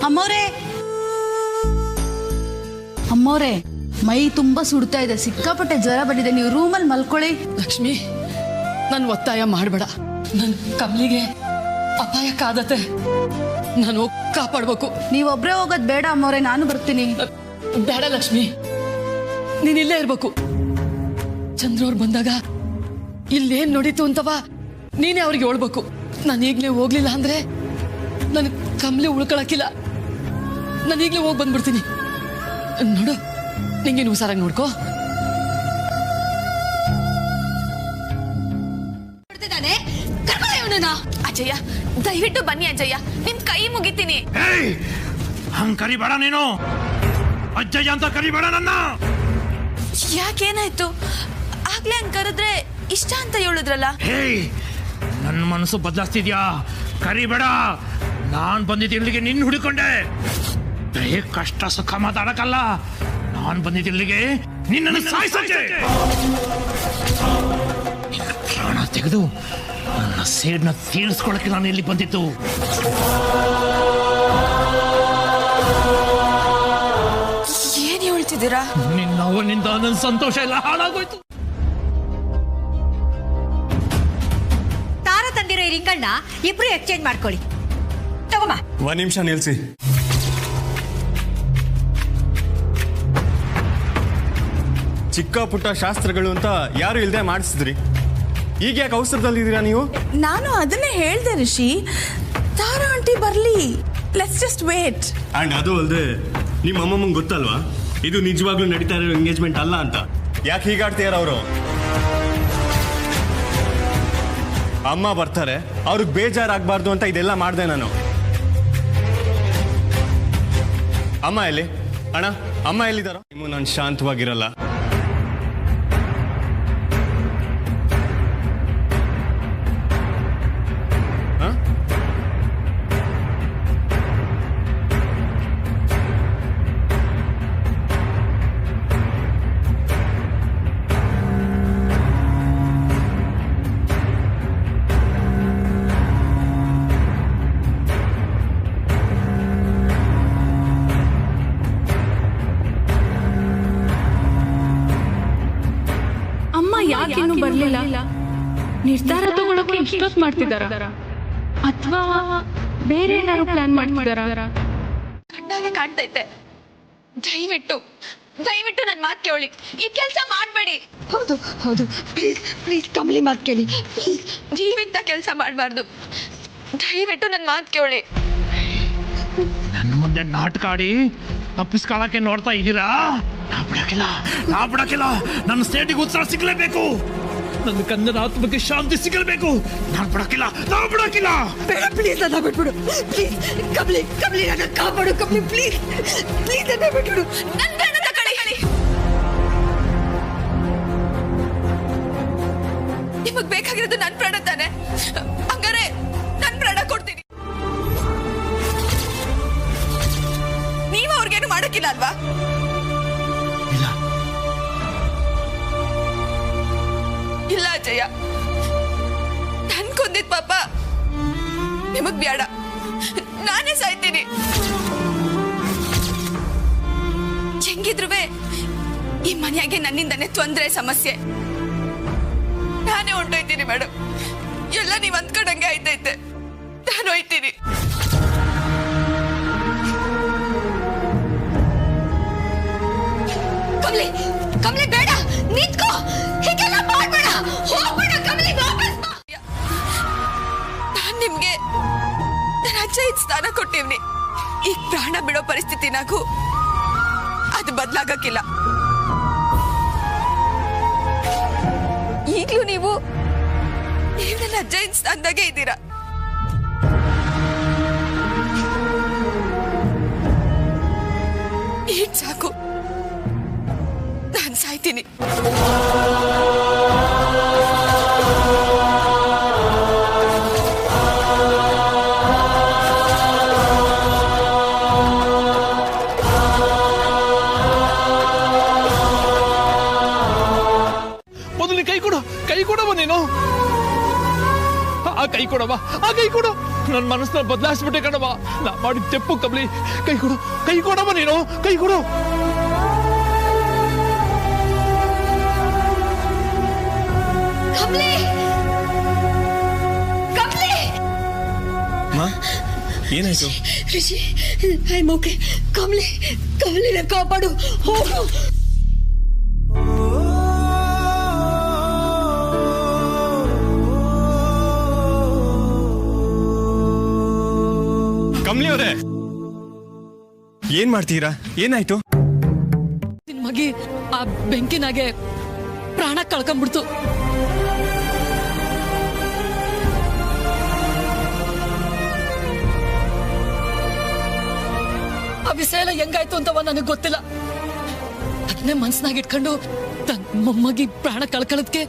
ಅಮ್ಮೋರೆ ಅಮ್ಮೋರೆ, ಮೈ ತುಂಬಾ ಸುಡ್ತಾ ಇದೆ, ಸಿಕ್ಕಾಪಟ್ಟೆ ಜ್ವರ ಬಂದಿದೆ, ನೀವು ರೂಮಲ್ಲಿ ಮಲ್ಕೊಳ್ಳಿ. ಲಕ್ಷ್ಮಿ, ನನ್ ಒತ್ತಾಯ ಮಾಡಬೇಡ. ನನ್ ಕಮಲಿಗೆ ಅಪಾಯ ಕಾದತೆ, ನಾನು ಕಾಪಾಡ್ಬೇಕು. ನೀವೊಬ್ರೇ ಹೋಗೋದ್ ಬೇಡ ಅಮ್ಮೋರೆ, ನಾನು ಬರ್ತೀನಿ. ಬೇಡ ಲಕ್ಷ್ಮಿ, ನೀನ್ ಇಲ್ಲೇ ಇರ್ಬೇಕು. ಚಂದ್ರವ್ರು ಬಂದಾಗ ಇಲ್ಲೇನ್ ನೋಡಿತು ಅಂತವ ನೀನೇ ಅವ್ರಿಗೆ ಹೇಳ್ಬೇಕು. ನಾನು ಈಗ್ಲೇ ಹೋಗ್ಲಿಲ್ಲ ಅಂದ್ರೆ ನನ್ ಕಮಲಿ ಉಳ್ಕೊಳಕಿಲ್ಲ. ನಾನು ಈಗ್ಲೇ ಹೋಗಿ ಬಂದ್ಬಿಡ್ತೀನಿ. ನೋಡು, ನಿಂಗೇನು ಹುಷಾರಾಗಿ ನೋಡ್ಕೋ. ಅಜಯ್ಯ, ದಯವಿಟ್ಟು ಬನ್ನಿ ಅಜಯ್ಯ, ನಿಮ್ ಕೈ ಮುಗಿತೀನಿ. ಹಂಗ್ ಕರಿಬೇಡ ನೀನು, ಅಜ್ಜಯ್ಯ ಅಂತ ಕರಿಬೇಡ ನನ್ನ. ಯಾಕೇನಾಯ್ತು? ಆಗ್ಲೇ ಹಂಗ್ ಕರೆದ್ರೆ ಇಷ್ಟ ಅಂತ ಹೇಳಿದ್ರಲ್ಲ. ನನ್ನ ಮನಸ್ಸು ಬದಲಾಸ್ತಿದ್ಯಾ? ಕರಿಬೇಡ. ನಾನ್ ಬಂದಿದ್ದಿಲ್ಲಿಗೆ ನಿನ್ನ ಹುಡುಕೊಂಡೆ. ದಯೆ ಕಷ್ಟ ಸುಖ ಮಾತಾಡಕಲ್ಲ, ನಾನ್ ಬಂದಿದ್ದಿಲ್ಲಿಗೆ ನಿನ್ನನ್ನು ಸಾಯಿಸಕ್ಕೆ. ನಿನ್ನ ಪ್ರಾಣ ತೆಗೆದು ನನ್ನ ಸೇಡ್ನ ತೀರಿಸ್ಕೊಳಕ್ಕೆ ನಾನು ಇಲ್ಲಿ ಬಂದಿತ್ತು. ಏನ್ ಹೇಳ್ತಿದ್ದೀರಾ? ನಿನ್ನವನಿಂದ ನನ್ನ ಸಂತೋಷ ಎಲ್ಲ ಹಾಳಾಗೋಯ್ತು. ತಾರ ತಂದಿರೋ ಈ ರಿಂಗನ್ನ ಇಬ್ರು ಎಕ್ಸ್ಚೇಂಜ್ ಮಾಡ್ಕೊಳ್ಳಿ. ತಗೋಮ್ಮ. ಒಂದ್ ನಿಮಿಷ ನಿಲ್ಸಿ. ಚಿಕ್ಕ ಪುಟ್ಟ ಶಾಸ್ತ್ರಗಳು ಅಂತ ಯಾರು ಇಲ್ದೆ ಮಾಡಿಸಿದ್ರಿ, ಈಗ ಯಾಕೆ ಅವಸರದಲ್ಲಿದ್ದೀರಾ ನೀವು? ನಾನು ಅದನ್ನೇ ಹೇಳ್ದೆ ರಿಷಿ, ತಾರಾ ಆಂಟಿ ಬರ್ಲಿ, ಲೆಟ್ಸ್ ಜಸ್ಟ್ ವೇಟ್. ಅಂಡ್ ಅದು ಅಲ್ಲದೆ ನಿಮ್ಮ ಅಮ್ಮಮ್ಮಂಗೆ ಗೊತ್ತಲ್ವಾ ಇದು ನಿಜವಾಗ್ಲೂ ನಡೀತಾ ಇರೋ ಎಂಗೇಜ್ಮೆಂಟ್ ಅಲ್ಲ ಅಂತ? ಯಾಕೆ ಹೀಗಾಡ್ತೀಯಾರ ಅವರು? ಅಮ್ಮ ಬರ್ತಾರೆ, ಅವ್ರಿಗೆ ಬೇಜಾರಾಗಬಾರ್ದು ಅಂತ ಇದೆಲ್ಲ ಮಾಡಿದೆ ನಾನು. ಅಮ್ಮ ಎಲ್ಲಿ? ಅಣ್ಣ, ಅಮ್ಮ ಎಲ್ಲಿದ್ದಾರೋ? ನೀವು ನಾನು ಶಾಂತವಾಗಿರಲ್ಲ. ಯಾಕೆ ಇನ್ನೂ ಬರ್ಲಿಲ್ಲ? ನಿರ್ಧಾರ ತಗೊಳಕ್ಕೆ ಇಷ್ಟೊತ್ತು ಮಾಡ್ತಿದಾರ ಅಥವಾ ಬೇರೆ ಏನಾದ್ರು ಪ್ಲಾನ್ ಮಾಡ್ತಿದಾರ? ಕಣ್ಣಾಗೆ ಕಾಣ್ತೈತೆ. ದಯವಿಟ್ಟು ದಯವಿಟ್ಟು ನನ್ ಮಾತು ಕೇಳಿ, ಈ ಕೆಲಸ ಮಾಡ್ಬೇಡಿ. ಹೌದು ಹೌದು, ಪ್ಲೀಸ್ ಪ್ಲೀಸ್ ಕಮಲಿ ಮಾತು ಕೇಳಿ. ಜೀವಿತ ಕೆಲಸ ಮಾಡಬಾರ್ದು. ದಯವಿಟ್ಟು ನನ್ ಮಾತು ಕೇಳಿ. ನನ್ನ ಮುಂದೆ ನಾಟಕ ಆಡಿ ತಪ್ಪಿಸ್ಕೊಳ್ಳಕ್ಕೆ ನೋಡ್ತಾ ಇದ್ದೀರಾ? ನಾ ಬಿಡಕ್ಕಿಲ್ಲ. ನನ್ನ ಸ್ಟೇಟಿಗೆ ಉತ್ಸಾಹ ಸಿಗಲೇಬೇಕು. ನನ್ನ ಕನ್ನಡ ಆತ್ಮಕ್ಕೆ ಶಾಂತಿ ಸಿಗಲೇಬೇಕು. ನಾನು ಬಿಡಕ್ಕಿಲ್ಲ. ಬೇಡ ಪ್ಲೀಸ್, ಅದ ಬಿಟ್ಬಿಡು ಪ್ಲೀಸ್. ಕಮಲಿ ಕಮಲಿ ನನ್ನ ಕಾಪಾಡು ಕಮಲಿ, ಪ್ಲೀಸ್ ಪ್ಲೀಸ್ ಅದ ಬಿಟ್ಬಿಡು. ನನ್ ಪ್ರಾಣ ತಗೊಳ್ಳಿ. ನಿಮಗ್ ಬೇಕಾಗಿರೋದು ನನ್ ಪ್ರಾಣ ತಾನೆ? ಹಂಗಾರೆ ನನ್ ಪ್ರಾಣ ಕೊಡ್ತೀನಿ. ನೀವು ಅವ್ರಿಗೇನು ಮಾಡಕ್ಕಿಲ್ಲ ಅಲ್ವಾ? ಇಲ್ಲ ಅಜಯ್ಯ, ನನ್ ಕೊಂದಿದ್ ಪಾಪ ನಿಮಗ್ ಬೇಡ. ನಾನೇ ಸಾಯ್ತೀನಿ. ಹೆಂಗಿದ್ರುವೆ ಈ ಮನೆಯಾಗೆ ನನ್ನಿಂದನೇ ತೊಂದ್ರೆ, ಸಮಸ್ಯೆ. ನಾನೇ ಹೊಂಟೋಯ್ತೀನಿ ಮೇಡಮ್. ಎಲ್ಲ ನೀವ್ ಅಂದ್ಕೊಂಡಂಗೆ ಆಯ್ತೈತೆ. ನಾನು ಹೋಯ್ತೀನಿ. ಕಮಲಿ ಕಮಲಿ ಬೇಡ, ನಿಂತ್ಕೋ. ಹೀಗೆಲ್ಲ ಮಾಡ್ಬೇಡ, ಹೋಗ್ಬೇಡ ಕಮಲಿ, ವಾಪಸ್ ಬಾ. ನಾನ್ ನಿಮ್ಗೆ ನನ್ನ ಅಜ್ಜ ಸ್ಥಾನ ಕೊಟ್ಟಿವ್ನಿ. ಈಗ ಪ್ರಾಣ ಬಿಡೋ ಪರಿಸ್ಥಿತಿನಾಗೂ ಅದು ಬದಲಾಗಕ್ಕಿಲ್ಲ. ಈಗ್ಲೂ ನೀವು ನನ್ನ ಅಜ್ಜ ಸ್ಥಾನದಾಗೆ ಇದ್ದೀರಾ. ಈಗ ಸಾಕು, ನಾನು ಸಾಯ್ತೀನಿ. ಮೊದಲು ಕೈ ಕೊಡವ ನೀನು. ಆ ಕೈ ಕೊಡವ, ಆ ಕೈ ಕೊಡು. ನನ್ನ ಮನಸ್ಸನ್ನ ಬದಲಾಯಿಸ್ಬಿಟ್ಟೆ ಕಣವ. ನಾ ಮಾಡಿದ ತೆಪ್ಪು ಕಬ್ಲಿ. ಕೈ ಕೊಡು, ಕೈ ಕೊಡವ, ನೀನು ಕೈ ಕೊಡು. ಕಬ್ಲಿ ಕಬ್ಲಿ ಏನಾಯ್ತು? Rishi I am okay. ಕಮಲಿನ ಕಾಪಾಡು, ಹೋಗು. ಕಮಲಿ ಅವರೇ, ಏನ್ ಮಾಡ್ತೀರಾ? ಏನಾಯ್ತು? ನಿನ್ ಮಗಿ ಆ ಬೆಂಕಿನಾಗೆ ಪ್ರಾಣ ಕಳ್ಕೊಂಡ್ಬಿಡ್ತು. ಆ ವಿಷಯ ಎಲ್ಲ ಹೆಂಗಾಯ್ತು ಅಂತವ ನನಗೆ ಗೊತ್ತಿಲ್ಲ. ಅದನ್ನೇ ಮನ್ಸ್ನಾಗ ಇಟ್ಕೊಂಡು ತನ್ನ ಮೊಮ್ಮಗಿ ಪ್ರಾಣ ಕಳ್ಕೊಳ್ಳೋದಕ್ಕೆ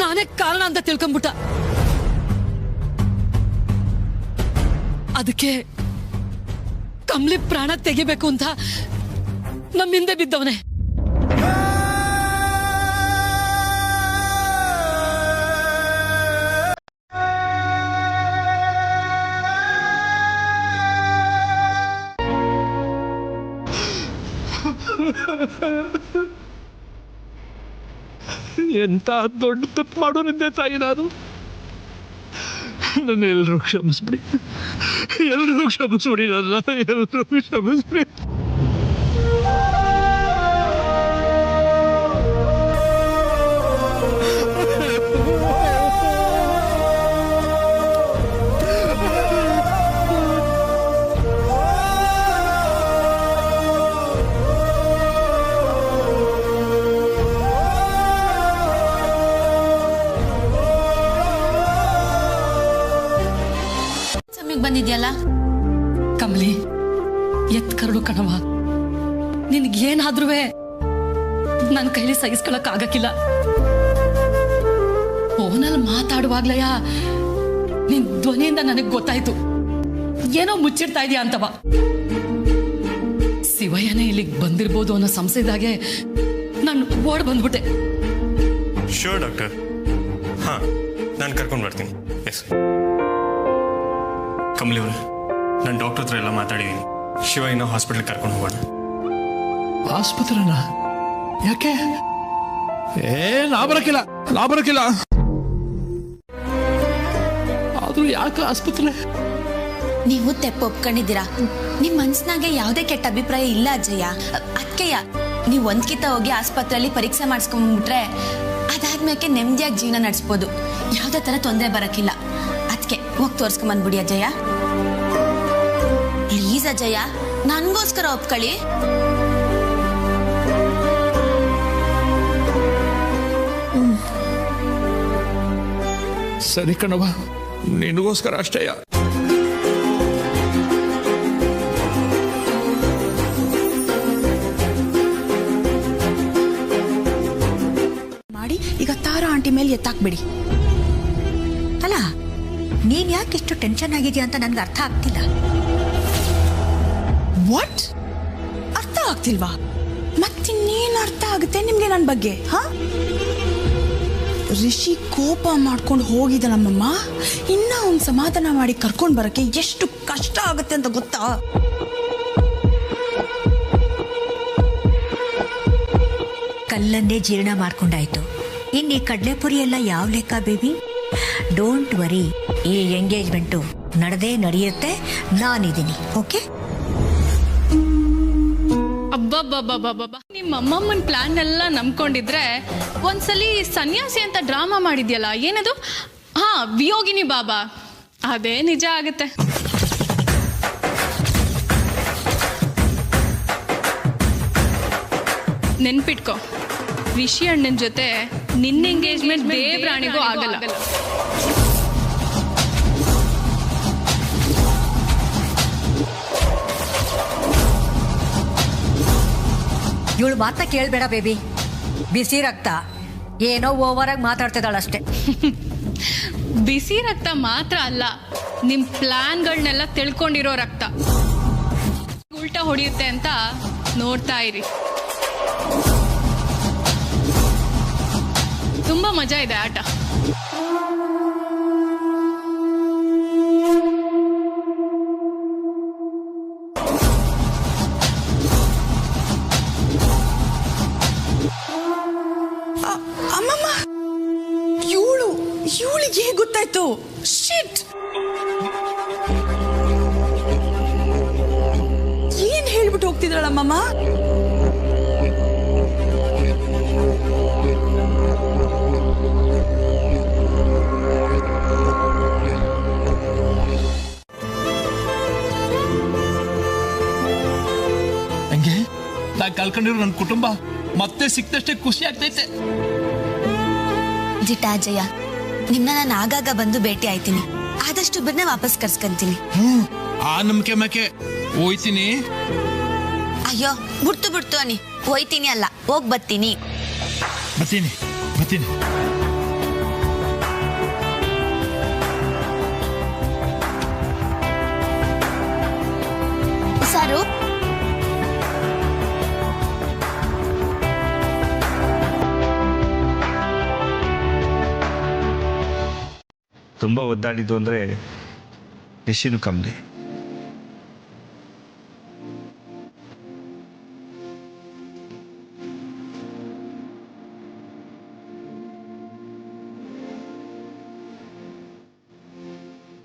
ನಾನೇ ಕಾರಣ ಅಂತ ತಿಳ್ಕೊಂಡ್ಬಿಟ್ಟ. ಅದಕ್ಕೆ ಕಮಲಿ ಪ್ರಾಣ ತೆಗಿಬೇಕು ಅಂತ ನಮ್ಮ ಹಿಂದೆ ಬಿದ್ದವನೇ. ಎಂತ ದೊಡ್ಡ ತಪ್ಪು ಮಾಡೋನಿದ್ದೆ ತಾಯಿ ನಾನು. ನನ್ನ ಎಲ್ಲರೂ ಕ್ಷಮಿಸ್ಬಿಡಿ, ಎಲ್ಲರೂ ಕ್ಷಮಿಸ್ಬಿಡಿ, ನನ್ನ ಎಲ್ಲರೂ ಕ್ಷಮಿಸ್ಬಿಡಿ. ಬಂದಿದ್ಯಲ್ಲ ಕಮಲಿ, ಎತ್ ಕರಡು ಕಣವ. ನಿನ್ಗೇನಾದ್ರೂ ನನ್ನ ಕೈಲಿ ಸಹಿಸ್ಕೊಳಕ್ ಆಗಕ್ಕಿಲ್ಲ. ಫೋನಲ್ಲಿ ಮಾತಾಡುವಾಗ್ಲಯ ನಿನ್ ಧ್ವನಿಯಿಂದ ನನಗ್ ಗೊತ್ತಾಯ್ತು ಏನೋ ಮುಚ್ಚಿಡ್ತಾ ಇದೀಯ ಅಂತವ. ಶಿವಯ್ಯನೇ ಇಲ್ಲಿಗೆ ಬಂದಿರ್ಬೋದು ಅನ್ನೋ ಸಂಶಯದಾಗೆ ನಾನು ಓಡ್ ಬಂದ್ಬಿಟ್ಟೆ. ಶೋರ್ ಡಾಕ್ಟರ್, ಹಾ ನಾನು ಕರ್ಕೊಂಡು ಬರ್ತೀನಿ. ಎಸ್ ಕಮಲಿ ಅವ್ರೆ, ನಾನು ಡಾಕ್ಟರ್ ಹತ್ರ ಎಲ್ಲ ಮಾತಾಡಿದ್ದೀನಿ. ಶಿವ ಇನ್ನೂ ಹಾಸ್ಪಿಟ್ಲಿಗೆ ಕರ್ಕೊಂಡು ಹೋಗೋಣ. ಆಸ್ಪತ್ರೆನಾ? ಯಾಕೆ? ನಾ ಬರಕಿಲ್ಲ ಆದ್ರೂ ಯಾಕೆ ಆಸ್ಪತ್ರೆ? ನೀವು ತೆಪ್ಪ ಒಪ್ಕೊಂಡಿದ್ದೀರಾ. ನಿಮ್ ಮನ್ಸ್ನಾಗೆ ಯಾವುದೇ ಕೆಟ್ಟ ಅಭಿಪ್ರಾಯ ಇಲ್ಲ ಅಜ್ಜಯ್ಯ. ಅದಕ್ಕೆಯ ನೀವು ಒಂದ್ಕಿತ ಹೋಗಿ ಆಸ್ಪತ್ರೆಯಲ್ಲಿ ಪರೀಕ್ಷೆ ಮಾಡಿಸ್ಕೊಂಡ್ಬಿಟ್ರೆ ಅದಾದ್ಮೇಲೆ ನೆಮ್ಮದಿಯಾಗಿ ಜೀವನ ನಡೆಸ್ಬೋದು. ಯಾವುದೇ ತರ ತೊಂದರೆ ಬರಕಿಲ್ಲ. ಅದಕ್ಕೆ ಹೋಗಿ ತೋರ್ಸ್ಕೊಂಬಂದ್ಬಿಡಿ ಅಜ್ಜಯ್ಯ. ಪ್ಲೀಸ್ ಅಜ್ಜಯ್ಯ, ನನ್ಗೋಸ್ಕರ ಒಪ್ಕೊಳ್ಳಿ. ಸರಿ ಕಣವ, ನಿನಗೋಸ್ಕರ ಅಷ್ಟೇಯ. ಮಾಡಿ ಈಗ ತಾರಾ ಆಂಟಿ ಮೇಲೆ ಎತ್ತಾಕ್ಬಿಡಿ. ಅಲ್ಲ, ನೀನ್ ಯಾಕೆ ಇಷ್ಟು ಟೆನ್ಷನ್ ಆಗಿದ್ಯಾ ಅಂತ ನನ್ಗೆ ಅರ್ಥ ಆಗ್ತಿಲ್ಲ. ವಾಟ್? ಅರ್ಥ ಆಗ್ತಿಲ್ವಾ? ಮತ್ತಿನ್ನೇನು ಅರ್ಥ ಆಗುತ್ತೆ ನಿಮ್ಗೆ ನನ್ನ ಬಗ್ಗೆ? ಹಾ, ರಿಷಿ ಕೋಪ ಮಾಡ್ಕೊಂಡು ಹೋಗಿದ ನಮ್ಮಮ್ಮ ಇನ್ನ ಅವ್ನ್ ಸಮಾಧಾನ ಮಾಡಿ ಕರ್ಕೊಂಡ್ ಬರಕ್ಕೆ ಎಷ್ಟು ಕಷ್ಟ ಆಗುತ್ತೆ ಅಂತ ಗೊತ್ತಾ? ಕಲ್ಲನ್ನೇ ಜೀರ್ಣ ಮಾಡ್ಕೊಂಡಾಯ್ತು. ಇನ್ನು ಈ ಕಡಲೆಪುರಿ ಎಲ್ಲ ಯಾವ ಲೆಕ್ಕ ಬೇಬಿ? ಡೋಂಟ್ ವರಿ, ಈ ಎಂಗೇಜ್ಮೆಂಟು ನಡೆಯುತ್ತೆ. ನಾನಿದ್ದೀನಿ, ಓಕೆ? ಅಬ್ಬಬ್ಬಬ್ಬಬ್ಬಬ್ಬ, ನಿಮ್ಮ ಅಮ್ಮಮ್ಮನ ಪ್ಲಾನ್ ಎಲ್ಲ ನಂಬ್ಕೊಂಡಿದ್ರೆ ಒಂದ್ಸಲಿ ಸನ್ಯಾಸಿ ಅಂತ ಡ್ರಾಮಾ ಮಾಡಿದ್ಯಲ್ಲ, ಏನದು? ಹಾ, ವಿಯೋಗಿನಿ ಬಾಬಾ. ಅದೇ ನಿಜ ಆಗುತ್ತೆ. ನೆನ್ಪಿಟ್ಕೋ, ರಿಷಿ ಅಣ್ಣನ ಜೊತೆ ನಿನ್ನ ಎಂಗೇಜ್ಮೆಂಟ್ ದೇವ್ರಾಣಿಗೂ ಆಗಲ್ಲ. ಇವಳು ಮಾತನ್ನ ಕೇಳಬೇಡ ಬೇಬಿ. ಬಿಸಿ ರಕ್ತ ಏನೋ ಓವರಾಗಿ ಮಾತಾಡ್ತಿದ್ದಾಳಷ್ಟೇ. ಬಿಸಿ ರಕ್ತ ಮಾತ್ರ ಅಲ್ಲ, ನಿಮ್ ಪ್ಲಾನ್ಗಳನ್ನೆಲ್ಲ ತಿಳ್ಕೊಂಡಿರೋ ರಕ್ತ. ಉಲ್ಟಾ ಹೊಡೆಯುತ್ತೆ ಅಂತ ನೋಡ್ತಾ ಇರಿ. ತುಂಬಾ ಮಜಾ ಇದೆ ಆಟ. ಅಮ್ಮಮ್ಮ, ಇವಳಿಗೆ ಹೇಗೆ ಗೊತ್ತಾಯ್ತು? ಶಿಟ್! ಏನ್ ಹೇಳ್ಬಿಟ್ಟು ಹೋಗ್ತಿದ್ರಲ್ಲಮ್ಮಮ್ಮ? ಹಂಗೆ ನಾ ಕಳ್ಕೊಂಡಿರೋ ನನ್ನ ಕುಟುಂಬ ಮತ್ತೆ ಸಿಕ್ತಷ್ಟೇ ಖುಷಿ ಆಗ್ತೈತೆ. ಜಿಟಾಜಯ, ನಿಮ್ನ ನಾನು ಆಗಾಗ ಬಂದು ಭೇಟಿ ಆಯ್ತೀನಿ. ಆದಷ್ಟು ಬಿರ್ನೆ ವಾಪಸ್ ಕರ್ಸ್ಕೊಂತೀನಿ. ಆ ನಂಬಿಕೆ ಮೇಕೆ ಹೋಯ್ತೀನಿ. ಅಯ್ಯೋ, ಬಿಡ್ತು ಅನಿ, ಹೋಯ್ತೀನಿ ಅಲ್ಲ, ಹೋಗ್ ಬರ್ತೀನಿ. ಬರ್ತೀನಿ. ಸಾರು, ತುಂಬ ಒದ್ದಾಡಿದ್ದು ಅಂದರೆ ರಿಷಿನೂ ಕಮ್ಮಿ.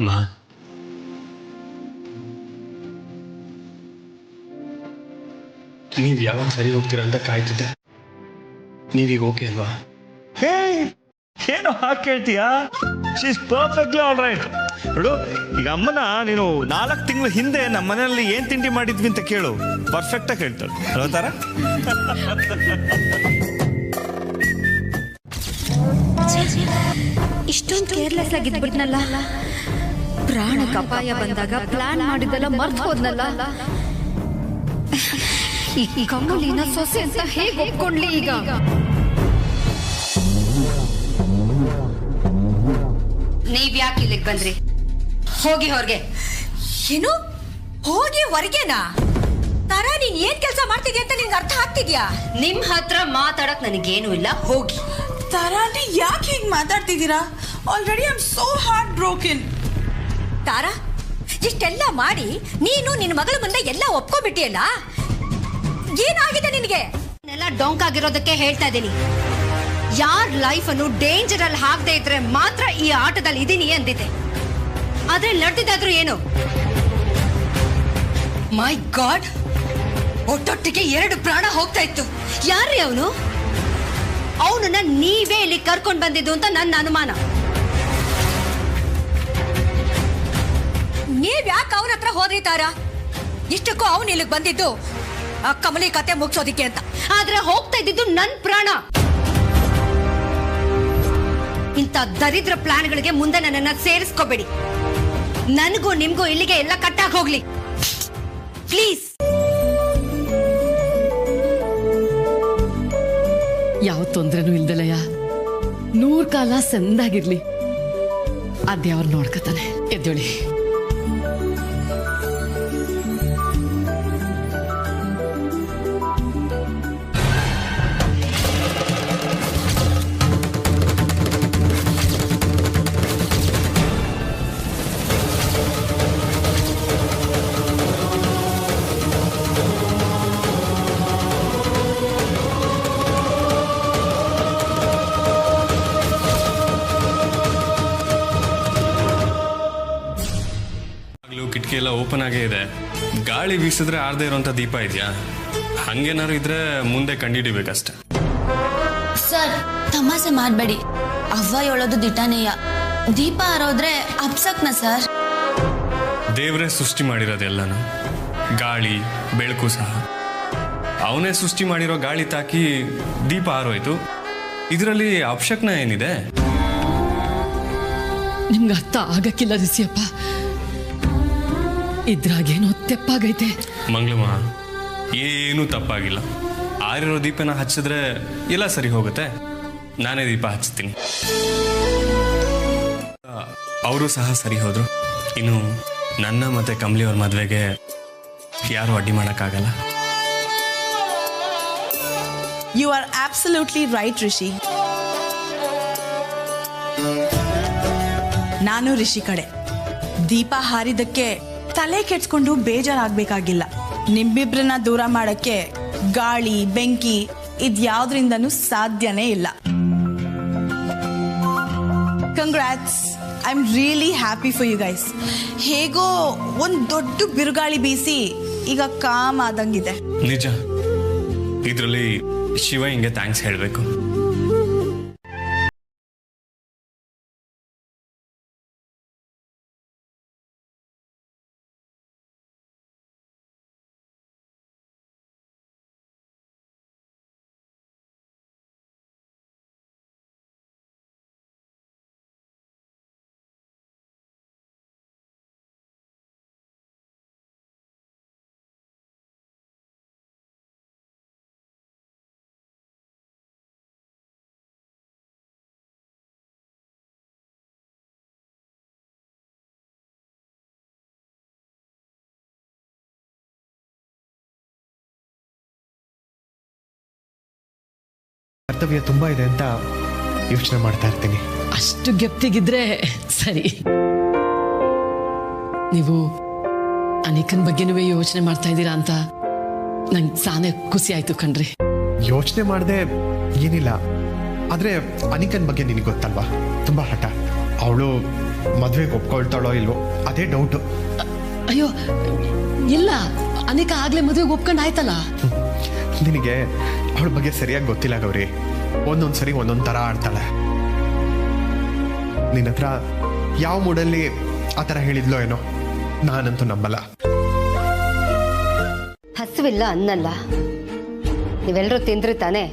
ಮಾ, ನೀವು ಯಾವಾಗ ಸರಿ ಹೋಗ್ತೀರಾ ಅಂತ ಕಾಯ್ತಿದ್ದೆ. ನೀವೀಗ ಓಕೆ ಅಲ್ವಾ? ಹೇ, ಏನು ಹಾಗೆ ಕೇಳ್ತೀಯಾ? She is perfectly all right. ನೋಡು, ಈಗ ಅಮ್ಮನ ನೀನು 4 ತಿಂಗಳ ಹಿಂದೆ ನಮ್ಮ ಮನೆಯಲ್ಲಿ ಏನ್ ತಿಂಡಿ ಮಾಡಿದ್ವಿ ಅಂತ ಕೇಳು, ಪರ್ಫೆಕ್ಟಾಗಿ ಹೇಳ್ತಾಳೆ. ಹೇಳ್ತಾರ? ಇಷ್ಟೊಂದು ಕೇರ್ಲೆಸ್ ಆಗಿದ್ಬಿಟ್ನಲ್ಲ. ಪ್ರಾಣಕ್ಕೆ ಅಪಾಯ ಬಂದಾಗ ಪ್ಲಾನ್ ಮಾಡಿದ್ದೆಲ್ಲ ಮರ್ತು ಹೋದ್ನಲ್ಲ. ಈ ಕಮಲಿನ ಸೊಸೆ ಅಂತ ಹೇಗೆ ಒಪ್ಕೊಂಡ್ಲಿ ಈಗ? ನೀವ್ ಯಾಕೆ ಇಲ್ಲಿಗೆ ಬಂದ್ರಿ? ಹೋಗಿ ಹೊರಗೆ. ಏನು? ಹೋಗಿ ಹೊರಗೆನಾ? ತಾರ, ನೀನ್ ಏನ್ ಕೆಲಸ ಮಾಡ್ತಿದ್ಯಾ ಅಂತ ನಿನ್ಗೆ ಅರ್ಥ ಆಗ್ತಿದ್ಯಾ? ನಿಮ್ ಹತ್ರ ಮಾತಾಡಕ್ ನನಗೇನು ಇಲ್ಲ, ಹೋಗಿ. ತಾರಾಂಟಿ, ಯಾಕೆ ಹೀಗೆ ಮಾತಾಡ್ತಿದ್ದೀರಾ? Already I am so heartbroken. Tara, ಇಷ್ಟೆಲ್ಲ ಮಾಡಿ ನೀನು ನಿನ್ನ ಮಗಳ ಮುಂದೆ ಎಲ್ಲ ಒಪ್ಕೊಬಿಟ್ಟಿಯಲ್ಲ, ಏನಾಗಿದೆ ನಿನಗೆ? ಎಲ್ಲ ಡೊಂಕ್ ಆಗಿರೋದಕ್ಕೆ ಹೇಳ್ತಾ ಇದ್ದೀನಿ. ಯಾರ್ ಲೈಫ್ ಅನ್ನು ಡೇಂಜರ್ ಅಲ್ಲಿ ಹಾಕದೆ ಇದ್ರೆ ಮಾತ್ರ ಈ ಆಟದಲ್ಲಿ ಇದೀನಿ ಅಂದಿದ್ದೆ. ಆದ್ರೆ ನಡೆದಿದ್ದಾದ್ರೂ ಏನು? ಮೈ ಗಾಡ್, ಒಟ್ಟೊಟ್ಟಿಗೆ 2 ಪ್ರಾಣ ಹೋಗ್ತಾ ಇತ್ತು. ಯಾರ್ರೀ ಅವನು? ಅವನನ್ನ ನೀವೇ ಇಲ್ಲಿ ಕರ್ಕೊಂಡ್ ಬಂದಿದ್ದು ಅಂತ ನನ್ನ ಅನುಮಾನ. ನೀವ್ ಯಾಕೆ ಅವನ ಹತ್ರ ಹೋದ್ರಿ ತಾರಾ? ಇಷ್ಟಕ್ಕೂ ಅವನು ಇಲ್ಲಿಗೆ ಬಂದಿದ್ದು ಆ ಕಮಲಿ ಕತೆ ಮುಗಿಸೋದಿಕ್ಕೆ ಅಂತ. ಆದ್ರೆ ಹೋಗ್ತಾ ಇದ್ದಿದ್ದು ನನ್ ಪ್ರಾಣ. ಇಂಥ ದರಿದ್ರ ಪ್ಲಾನ್ಗಳಿಗೆ ಮುಂದೆ ನನ್ನನ್ನ ಸೇರಿಸ್ಕೋಬೇಡಿ. ನನಗೂ ನಿಮ್ಗೂ ಇಲ್ಲಿಗೆ ಎಲ್ಲ ಕಟ್ಟಾಗಿ ಹೋಗ್ಲಿ ಪ್ಲೀಸ್. ಯಾವ ತೊಂದ್ರೆನೂ ಇಲ್ದಲಯ್ಯ, 100 ಕಾಲ ಸಂದಾಗಿರ್ಲಿ. ಅದ್ಯಾವ್ರು ನೋಡ್ಕತಾನೆ. ಎದ್ದೇಳಿ. ಕಿಟಕಿ ಎಲ್ಲ ಓಪನ್ ಆಗೇ ಇದೆ. ಗಾಳಿ ಬೀಸಿದ್ರೆ ಆರ್ದೇ ಇರೋಂಥ ದೀಪ ಇದೆಯಾ? ಹಂಗೇನಾದ್ರು ಇದ್ರೆ ಮುಂದೆ ಕಂಡಿಡಿಬೇಕಷ್ಟೆ. ಸರ್, ತಮಾಷೆ ಮಾಡಬೇಡಿ. ಅವ್ವ ಹೇಳೋದು ದಿಟಾನೇಯ. ದೀಪ ಆರೋದ್ರೆ ಅಪ್ಸಕ್ನ ಸರ್. ದೇವರೇ ಸೃಷ್ಟಿ ಮಾಡಿರೋದೆಲ್ಲನು, ಗಾಳಿ ಬೆಳಕು ಸಹ. ಅವನೇ ಸೃಷ್ಟಿ ಮಾಡಿರೋ ಗಾಳಿ ತಾಕಿ ದೀಪ ಆರೋಯ್ತು. ಇದರಲ್ಲಿ ಅಪಶಕ್ನ ಏನಿದೆ? ನಿಮ್ಗೆ ಅರ್ಥ ಆಗಕ್ಕಿಲ್ಲ ರಿಸಿಯಪ್ಪ. ಇದ್ರಾಗೇನೋ ತೆಪ್ಪಾಗೈತೆ. ಮಂಗಳಮ್ಮ, ಏನೂ ತಪ್ಪಾಗಿಲ್ಲ. ಆರಿರೋ ದೀಪನ ಹಚ್ಚಿದ್ರೆ ಎಲ್ಲ ಸರಿ ಹೋಗುತ್ತೆ. ನಾನೇ ದೀಪ ಹಚ್ತೀನಿ. ಅವರು ಸಹ ಸರಿ ಹೋದ್ರು. ಇನ್ನು ನನ್ನ ಮತ್ತೆ ಕಮಲಿ ಅವ್ರ ಮದುವೆಗೆ ಯಾರು ಅಡ್ಡಿ ಮಾಡೋಕ್ಕಾಗಲ್ಲ. You are absolutely right Rishi. ನಾನು ರಿಷಿ ಕಡೆ. ದೀಪ ಹಾರಿದಕ್ಕೆ ತಲೆ ಕೆಡ್ಸ್ಕೊಂಡು ಬೇಜಾರಾಗಬೇಕಾಗಿಲ್ಲ. ನಿಮ್ಮಿಬ್ರನ್ನ ದೂರ ಮಾಡಕ್ಕೆ ಗಾಳಿ ಬೆಂಕಿ ಇದ್ಯಾವ್ದ್ರಿಂದನೂ ಸಾಧ್ಯನೇ ಇಲ್ಲ. Congrats. I am really happy for you guys. ಹೇಗೋ ಒಂದು ದೊಡ್ಡ ಬಿರುಗಾಳಿ ಬೀಸಿ ಈಗ ಕಾಮ್ ಆದಂಗಿದೆ. ನಿಜ, ಇದರಲ್ಲಿ ಶಿವ ಹಿಂಗೆ ಥ್ಯಾಂಕ್ಸ್ ಹೇಳಬೇಕು. ಕರ್ತವ್ಯ ತುಂಬಾ ಇದೆ ಅಂತ ಯೋಚನೆ ಮಾಡ್ತಾ ಇರ್ತೀನಿ. ಅಷ್ಟು ಗೆಪ್ತಿಗಿದ್ರೆ ಸರಿ. ನೀವು ಅನಿಕನ್ ಬಗ್ಗೆನೂ ಯೋಚನೆ ಮಾಡ್ತಾ ಇದ್ದೀರಾ ಅಂತ ನಂಗೆ ಸಾನೆ ಖುಷಿ ಆಯ್ತು ಕಣ್ರಿ. ಯೋಚನೆ ಮಾಡದೆ ಏನಿಲ್ಲ, ಆದ್ರೆ ಅನಿಕನ್ ಬಗ್ಗೆ ನಿನಗೆ ಗೊತ್ತಲ್ವಾ, ತುಂಬಾ ಹಠ. ಅವಳು ಮದ್ವೆಗೆ ಒಪ್ಕೊಳ್ತಾಳೋ ಇಲ್ವೋ ಅದೇ ಡೌಟು. ಅಯ್ಯೋ ಇಲ್ಲ, ಅನಿಕಾ ಆಗ್ಲೇ ಮದುವೆಗೆ ಒಪ್ಕೊಂಡು ಆಯ್ತಲ್ಲ. ನಿನಗೆ ಅವಳ ಬಗ್ಗೆ ಸರಿಯಾಗಿ ಗೊತ್ತಿಲ್ಲ ಗೌರಿ. ಒಂದೊಂದ್ಸರಿ ಒಂದೊಂದ್ ತರ ಆಡ್ತಾಳೆ. ನಿನ್ನ ಹತ್ರ ಯಾವ ಮೂಡಲ್ಲಿ ಆ ತರ ಹೇಳಿದ್ಲೋ ಏನೋ, ನಾನಂತೂ ನಂಬಲ್ಲ. ಹಸುವಿಲ್ಲ ಅನ್ನಲ್ಲ, ನೀವೆಲ್ಲರೂ ತಿಂದ್ರೆ ತಾನೆ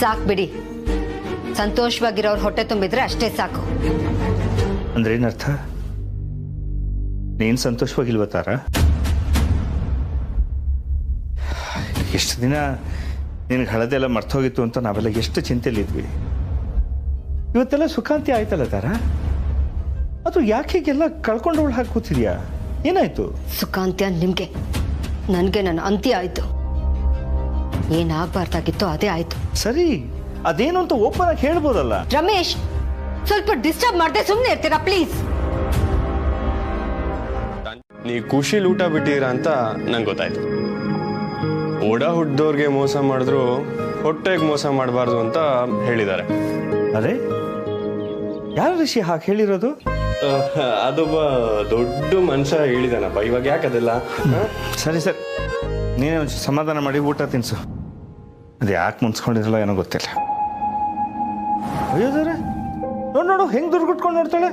ಸಾಕು ಬಿಡಿ. ಸಂತೋಷವಾಗಿರೋರು ಹೊಟ್ಟೆ ತುಂಬಿದ್ರೆ ಅಷ್ಟೇ ಸಾಕು. ಅಂದ್ರೆ ಏನರ್ಥ? ನೀನು ಸಂತೋಷವಾಗಿಲ್ವ ತಾರ? ಎಷ್ಟು ದಿನ ನಿನಗೆ ಹಳದೆಲ್ಲ ಮರ್ತೋಗಿತ್ತು ಅಂತ ನಾವೆಲ್ಲ ಎಷ್ಟು ಚಿಂತೆಯಲ್ಲಿದ್ವಿ. ಇವತ್ತೆಲ್ಲ ಸುಖಾಂತಿ ಆಯ್ತಲ್ಲ ತಾರ? ಅದು ಯಾಕೆ ಹೀಗೆಲ್ಲ ಕಳ್ಕೊಂಡವಳು ಹಾಕಿ ಕೂತಿದ್ಯಾ? ಏನಾಯ್ತು? ಸುಖಾಂತ್ಯ ನಿಮ್ಗೆ, ನನ್ಗೆ ನನ್ನ ಅಂತ್ಯ ಆಯ್ತು. ಏನಾಗಬಾರ್ದಾಗಿತ್ತು ಅದೇ ಆಯ್ತು. ಸರಿ, ಅದೇನು ಅಂತ ಓಪನ್ ಆಗಿ ಹೇಳ್ಬೋದಲ್ಲ. ರಮೇಶ್, ಸ್ವಲ್ಪ ಡಿಸ್ಟರ್ಬ್ ಮಾಡದೆ ಸುಮ್ಮನೆ ಇರ್ತೀರಾ ಪ್ಲೀಸ್? ನೀವು ಖುಷಿಲಿ ಊಟ ಬಿಟ್ಟಿದ್ದೀರಾ ಅಂತ ನಂಗೆ ಗೊತ್ತಾಯ್ತು. ಓಡ ಹುಡ್ದವ್ರಿಗೆ ಮೋಸ ಮಾಡಿದ್ರು ಹೊಟ್ಟೆಗೆ ಮೋಸ ಮಾಡಬಾರ್ದು ಅಂತ ಹೇಳಿದ್ದಾರೆ. ಅರೆ, ಯಾರ ಋಷಿ ಹಾಗೆ ಹೇಳಿರೋದು? ಅದೊಬ್ಬ ದೊಡ್ಡ ಮನುಷ್ಯ ಹೇಳಿದಾನಪ್ಪ. ಇವಾಗ ಯಾಕದೆಲ್ಲ? ಸರಿ ಸರಿ, ನೀನೇ ಒಂದು ಸಮಾಧಾನ ಮಾಡಿ ಊಟ ತಿನ್ಸು. ಅದು ಯಾಕೆ ಮುನ್ಸ್ಕೊಂಡಿರಲ್ಲ ಏನೋ ಗೊತ್ತಿಲ್ಲ. ಅಯ್ಯೋದಾರೆ ನೋಡು ನೋಡು ಹೆಂಗ್ ದುರ್ಗುಟ್ಕೊಂಡು ನೋಡ್ತಾಳೆ.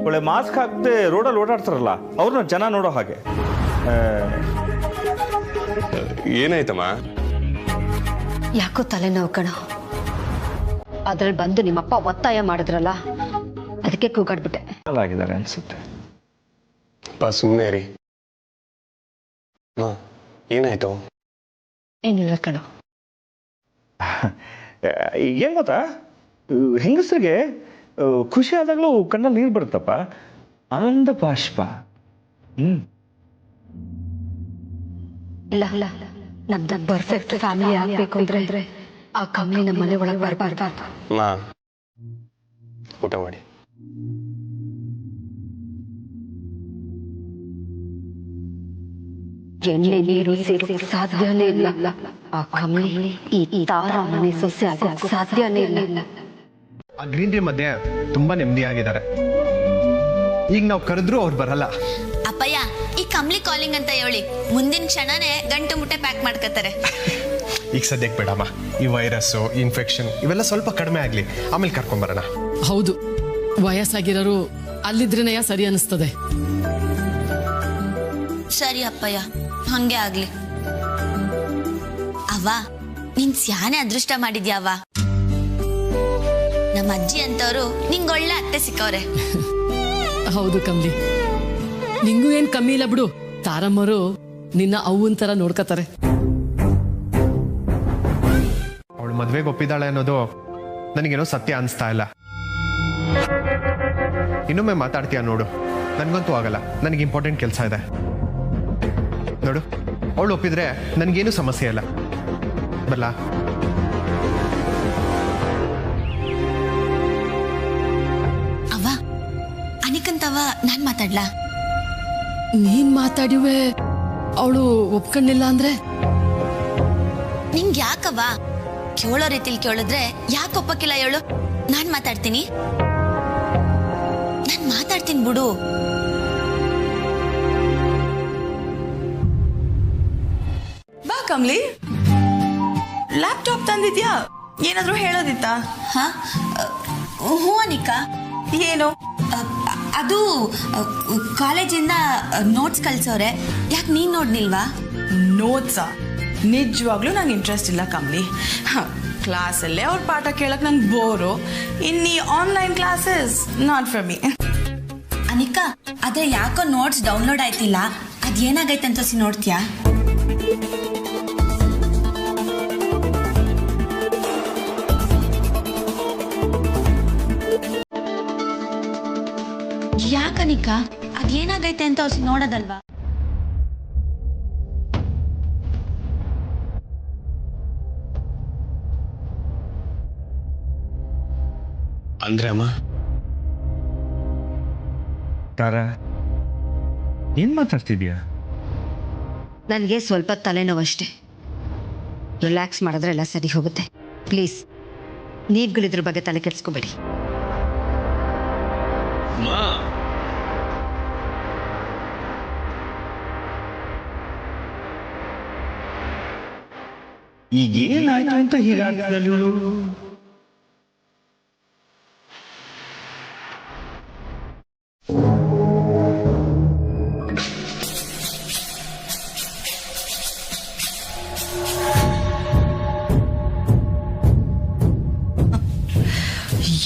ಒಳ್ಳೆ ಮಾಸ್ಕ್ ಹಾಕ್ದೆ ರೋಡಲ್ಲಿ ಓಡಾಡ್ತಾರಲ್ಲ ಅವ್ರನ್ನ ಜನ ನೋಡೋ ಹಾಗೆ. ಏನಾಯ್ತಮ್ಮ? ಯಾಕೋ ತಲೆನೋವು ಕಣ. ಅದ್ರಲ್ಲಿ ಬಂದು ನಿಮ್ಮಪ್ಪ ಒತ್ತಾಯ ಮಾಡಿದ್ರಲ್ಲ, ಅದಕ್ಕೆ ಕೂಗಾಡ್ಬಿಟ್ಟೆ. ಆಗಿದ್ದಾರೆ ಅನ್ಸುತ್ತೆ. ಸುಮ್ಮನೆ ರೀ. ಏನಾಯ್ತು? ಏನಿಲ್ಲ ಕಣ. ಏನ್ ಗೊತ್ತಾ, ಹೆಂಗಸರಿಗೆ ಖುಷಿ ಆದಾಗಲೂ ಕಣ್ಣಲ್ಲಿ ನೀರು ಬರುತ್ತಪ್ಪ, ಆನಂದ ಬಾಷ್ಪ. ಇಲ್ಲ ಇಲ್ಲ, ನಮ್ದು ಪರ್ಫೆಕ್ಟ್ ಫ್ಯಾಮಿಲಿ ಆಗ್ಬೇಕು ಅಂದ್ರೆ ಆ ಕಮ್ಮಿ ನಮ್ಮ ಮನೆ ಒಳಗೆ ಬರಬಾರ್ದು. ಊಟ ಮಾಡಿ. ಎಣ್ಣೆ ನೀರು ಸೇರೋಕೆ ಸಾಧ್ಯನೇ ಇಲ್ಲ. ಆ ಕಮ್ಮಿ ಈ ತಾರ ಮನೆ ಸೊಸೆ ಆಗೋಕೆ ಸಾಧ್ಯನೇ ಇಲ್ಲ. ಆ ಗ್ರೀನ್ ಟೀ ಮಧ್ಯೆ ತುಂಬಾ ನೆಮ್ಮದಿಯಾಗಿದ್ದಾರೆ. ಈಗ ನಾವು ಕರೆದ್ರೂ ಅವ್ರು ಬರಲ್ಲ. ಅಪ್ಪಯ್ಯ, ಈ ಕಮ್ಲಿ ಕಾಲಿಂಗ್ ಅಂತ ಹೇಳಿ ಮುಂದಿನ ಕ್ಷಣನೇ ಗಂಟು ಮುಟ್ಟೆ ಪ್ಯಾಕ್ ಮಾಡ್ಕೊತಾರೆ. ಈಗ ಸದ್ಯಕ್ಕೆ ಬೇಡಮ್ಮ, ಈ ವೈರಸ್ಸು ಇನ್ಫೆಕ್ಷನ್ ಇವೆಲ್ಲ ಸ್ವಲ್ಪ ಕಡಿಮೆ ಆಗ್ಲಿ, ಆಮೇಲೆ ಕರ್ಕೊಂಬರೋಣ. ಹೌದು, ವಯಸ್ಸಾಗಿರೋರು ಅಲ್ಲಿದ್ರೇನೆಯ ಸರಿ ಅನಿಸ್ತದೆ. ಸರಿ ಅಪ್ಪಯ್ಯ, ಹಂಗೆ ಆಗ್ಲಿ. ಅವ್ವ, ನೀನ್ ಸ್ಯಾನೆ ಅದೃಷ್ಟ ಮಾಡಿದ್ಯಾವ. ನಮ್ಮ ಅಜ್ಜಿ ಅಂತವ್ರು ನಿಂಗೊಳ್ಳೆ ಅತ್ತೆ ಸಿಕ್ಕವ್ರೆ. ಹೌದು ಕಮ್ಲಿ, ನಿಂಗೂ ಏನ್ ಕಮ್ಮಿ ಇಲ್ಲ ಬಿಡು. ತಾರಮ್ಮರು ನಿನ್ನ ಅವ್ವನ್ ತರ ನೋಡ್ಕತಾರೆ. ಅವಳು ಮದ್ವೆಗೆ ಒಪ್ಪಿದಾಳೆ ಅನ್ನೋದು ನನಗೇನೋ ಸತ್ಯ ಅನಿಸ್ತಾ ಇಲ್ಲ. ಇನ್ನೊಮ್ಮೆ ಮಾತಾಡ್ತೀಯ ನೋಡು. ನನ್ಗಂತೂ ಆಗಲ್ಲ, ನನಗೆ ಇಂಪಾರ್ಟೆಂಟ್ ಕೆಲಸ ಇದೆ. ನೋಡು, ಅವಳು ಒಪ್ಪಿದ್ರೆ ನನಗೇನು ಸಮಸ್ಯೆ ಇಲ್ಲ. ಬಲ್ಲ. ಅವ್ವ, ಅನಿಕಂತವ ನಾನ್ ಮಾತಾಡ್ಲಾ? ನೀನ್ ಮಾತಾಡಿವೆ ಅವಳು ಒಪ್ಕೊಂಡಿಲ್ಲ ಅಂದ್ರೆ? ನಿಂಗ್ ಯಾಕವ್ವ ಕೇಳೋ ರೀತಿಲಿ ಕೇಳಿದ್ರೆ ಯಾಕೆ ಒಪ್ಪಕ್ಕಿಲ್ಲ ಹೇಳು? ನಾನ್ ಮಾತಾಡ್ತೀನಿ. ನಾನ್ ಮಾತಾಡ್ತೀನಿ ಬಿಡು. ಬಾ ಕಮ್ಲಿ, ಲ್ಯಾಪ್ಟಾಪ್ ತಂದಿದ್ಯಾ? ಏನಾದ್ರೂ ಹೇಳೋದಿತ್ತಾ? ಹಾ, ಹ್ಞೂ ಅನಿಕಾ. ಏನು? ಅದು ಕಾಲೇಜಿಂದ ನೋಟ್ಸ್ ಕಳ್ಸೋರೆ. ಯಾಕೆ ನೀನ್ ನೋಡ್ನಿಲ್ವಾ? ನೋಟ್ಸಾ? ನಿಜವಾಗ್ಲೂ ನಂಗೆ ಇಂಟ್ರೆಸ್ಟ್ ಇಲ್ಲ ಕಮ್ಲಿ. ಕ್ಲಾಸಲ್ಲೇ ಅವ್ರ ಪಾಠ ಕೇಳಕ್ ನಂಗೆ ಬೋರು. ಇನ್ನೀ online classes not for me. Anika, ಆದ್ರೆ ಯಾಕೋ ನೋಟ್ಸ್ ಡೌನ್ಲೋಡ್ ಆಯ್ತಿಲ್ಲ. ಅದೇನಾಗೈತೆ ಅಂತ ನೋಡ್ತೀಯಾ? ಯಾಕನಿಕಾ, ಅದೇನಾಗೈತೆ ಅಂತ ನೋಡೋದಲ್ವಾ? ಅಂದ್ರೆ ಅಮ್ಮ, ತಾರಾ ಏನ್ ಮಾತಾಡ್ತಿದ್ಯಾ? ನನಗೆ ಸ್ವಲ್ಪ ತಲೆನೋವಷ್ಟೇ. ರಿಲ್ಯಾಕ್ಸ್ ಮಾಡಿದ್ರೆ ಎಲ್ಲ ಸರಿ ಹೋಗುತ್ತೆ. ಪ್ಲೀಸ್ ನೀವುಗಳಿದ್ರ ಬಗ್ಗೆ ತಲೆ ಕೆಡಿಸ್ಕೋಬೇಡಿ. ಈಗ ಏನಾಯ್ತು ಅಂತ ಹೀಗಾಗ್ತಿದ್ದಲ್ಲಿ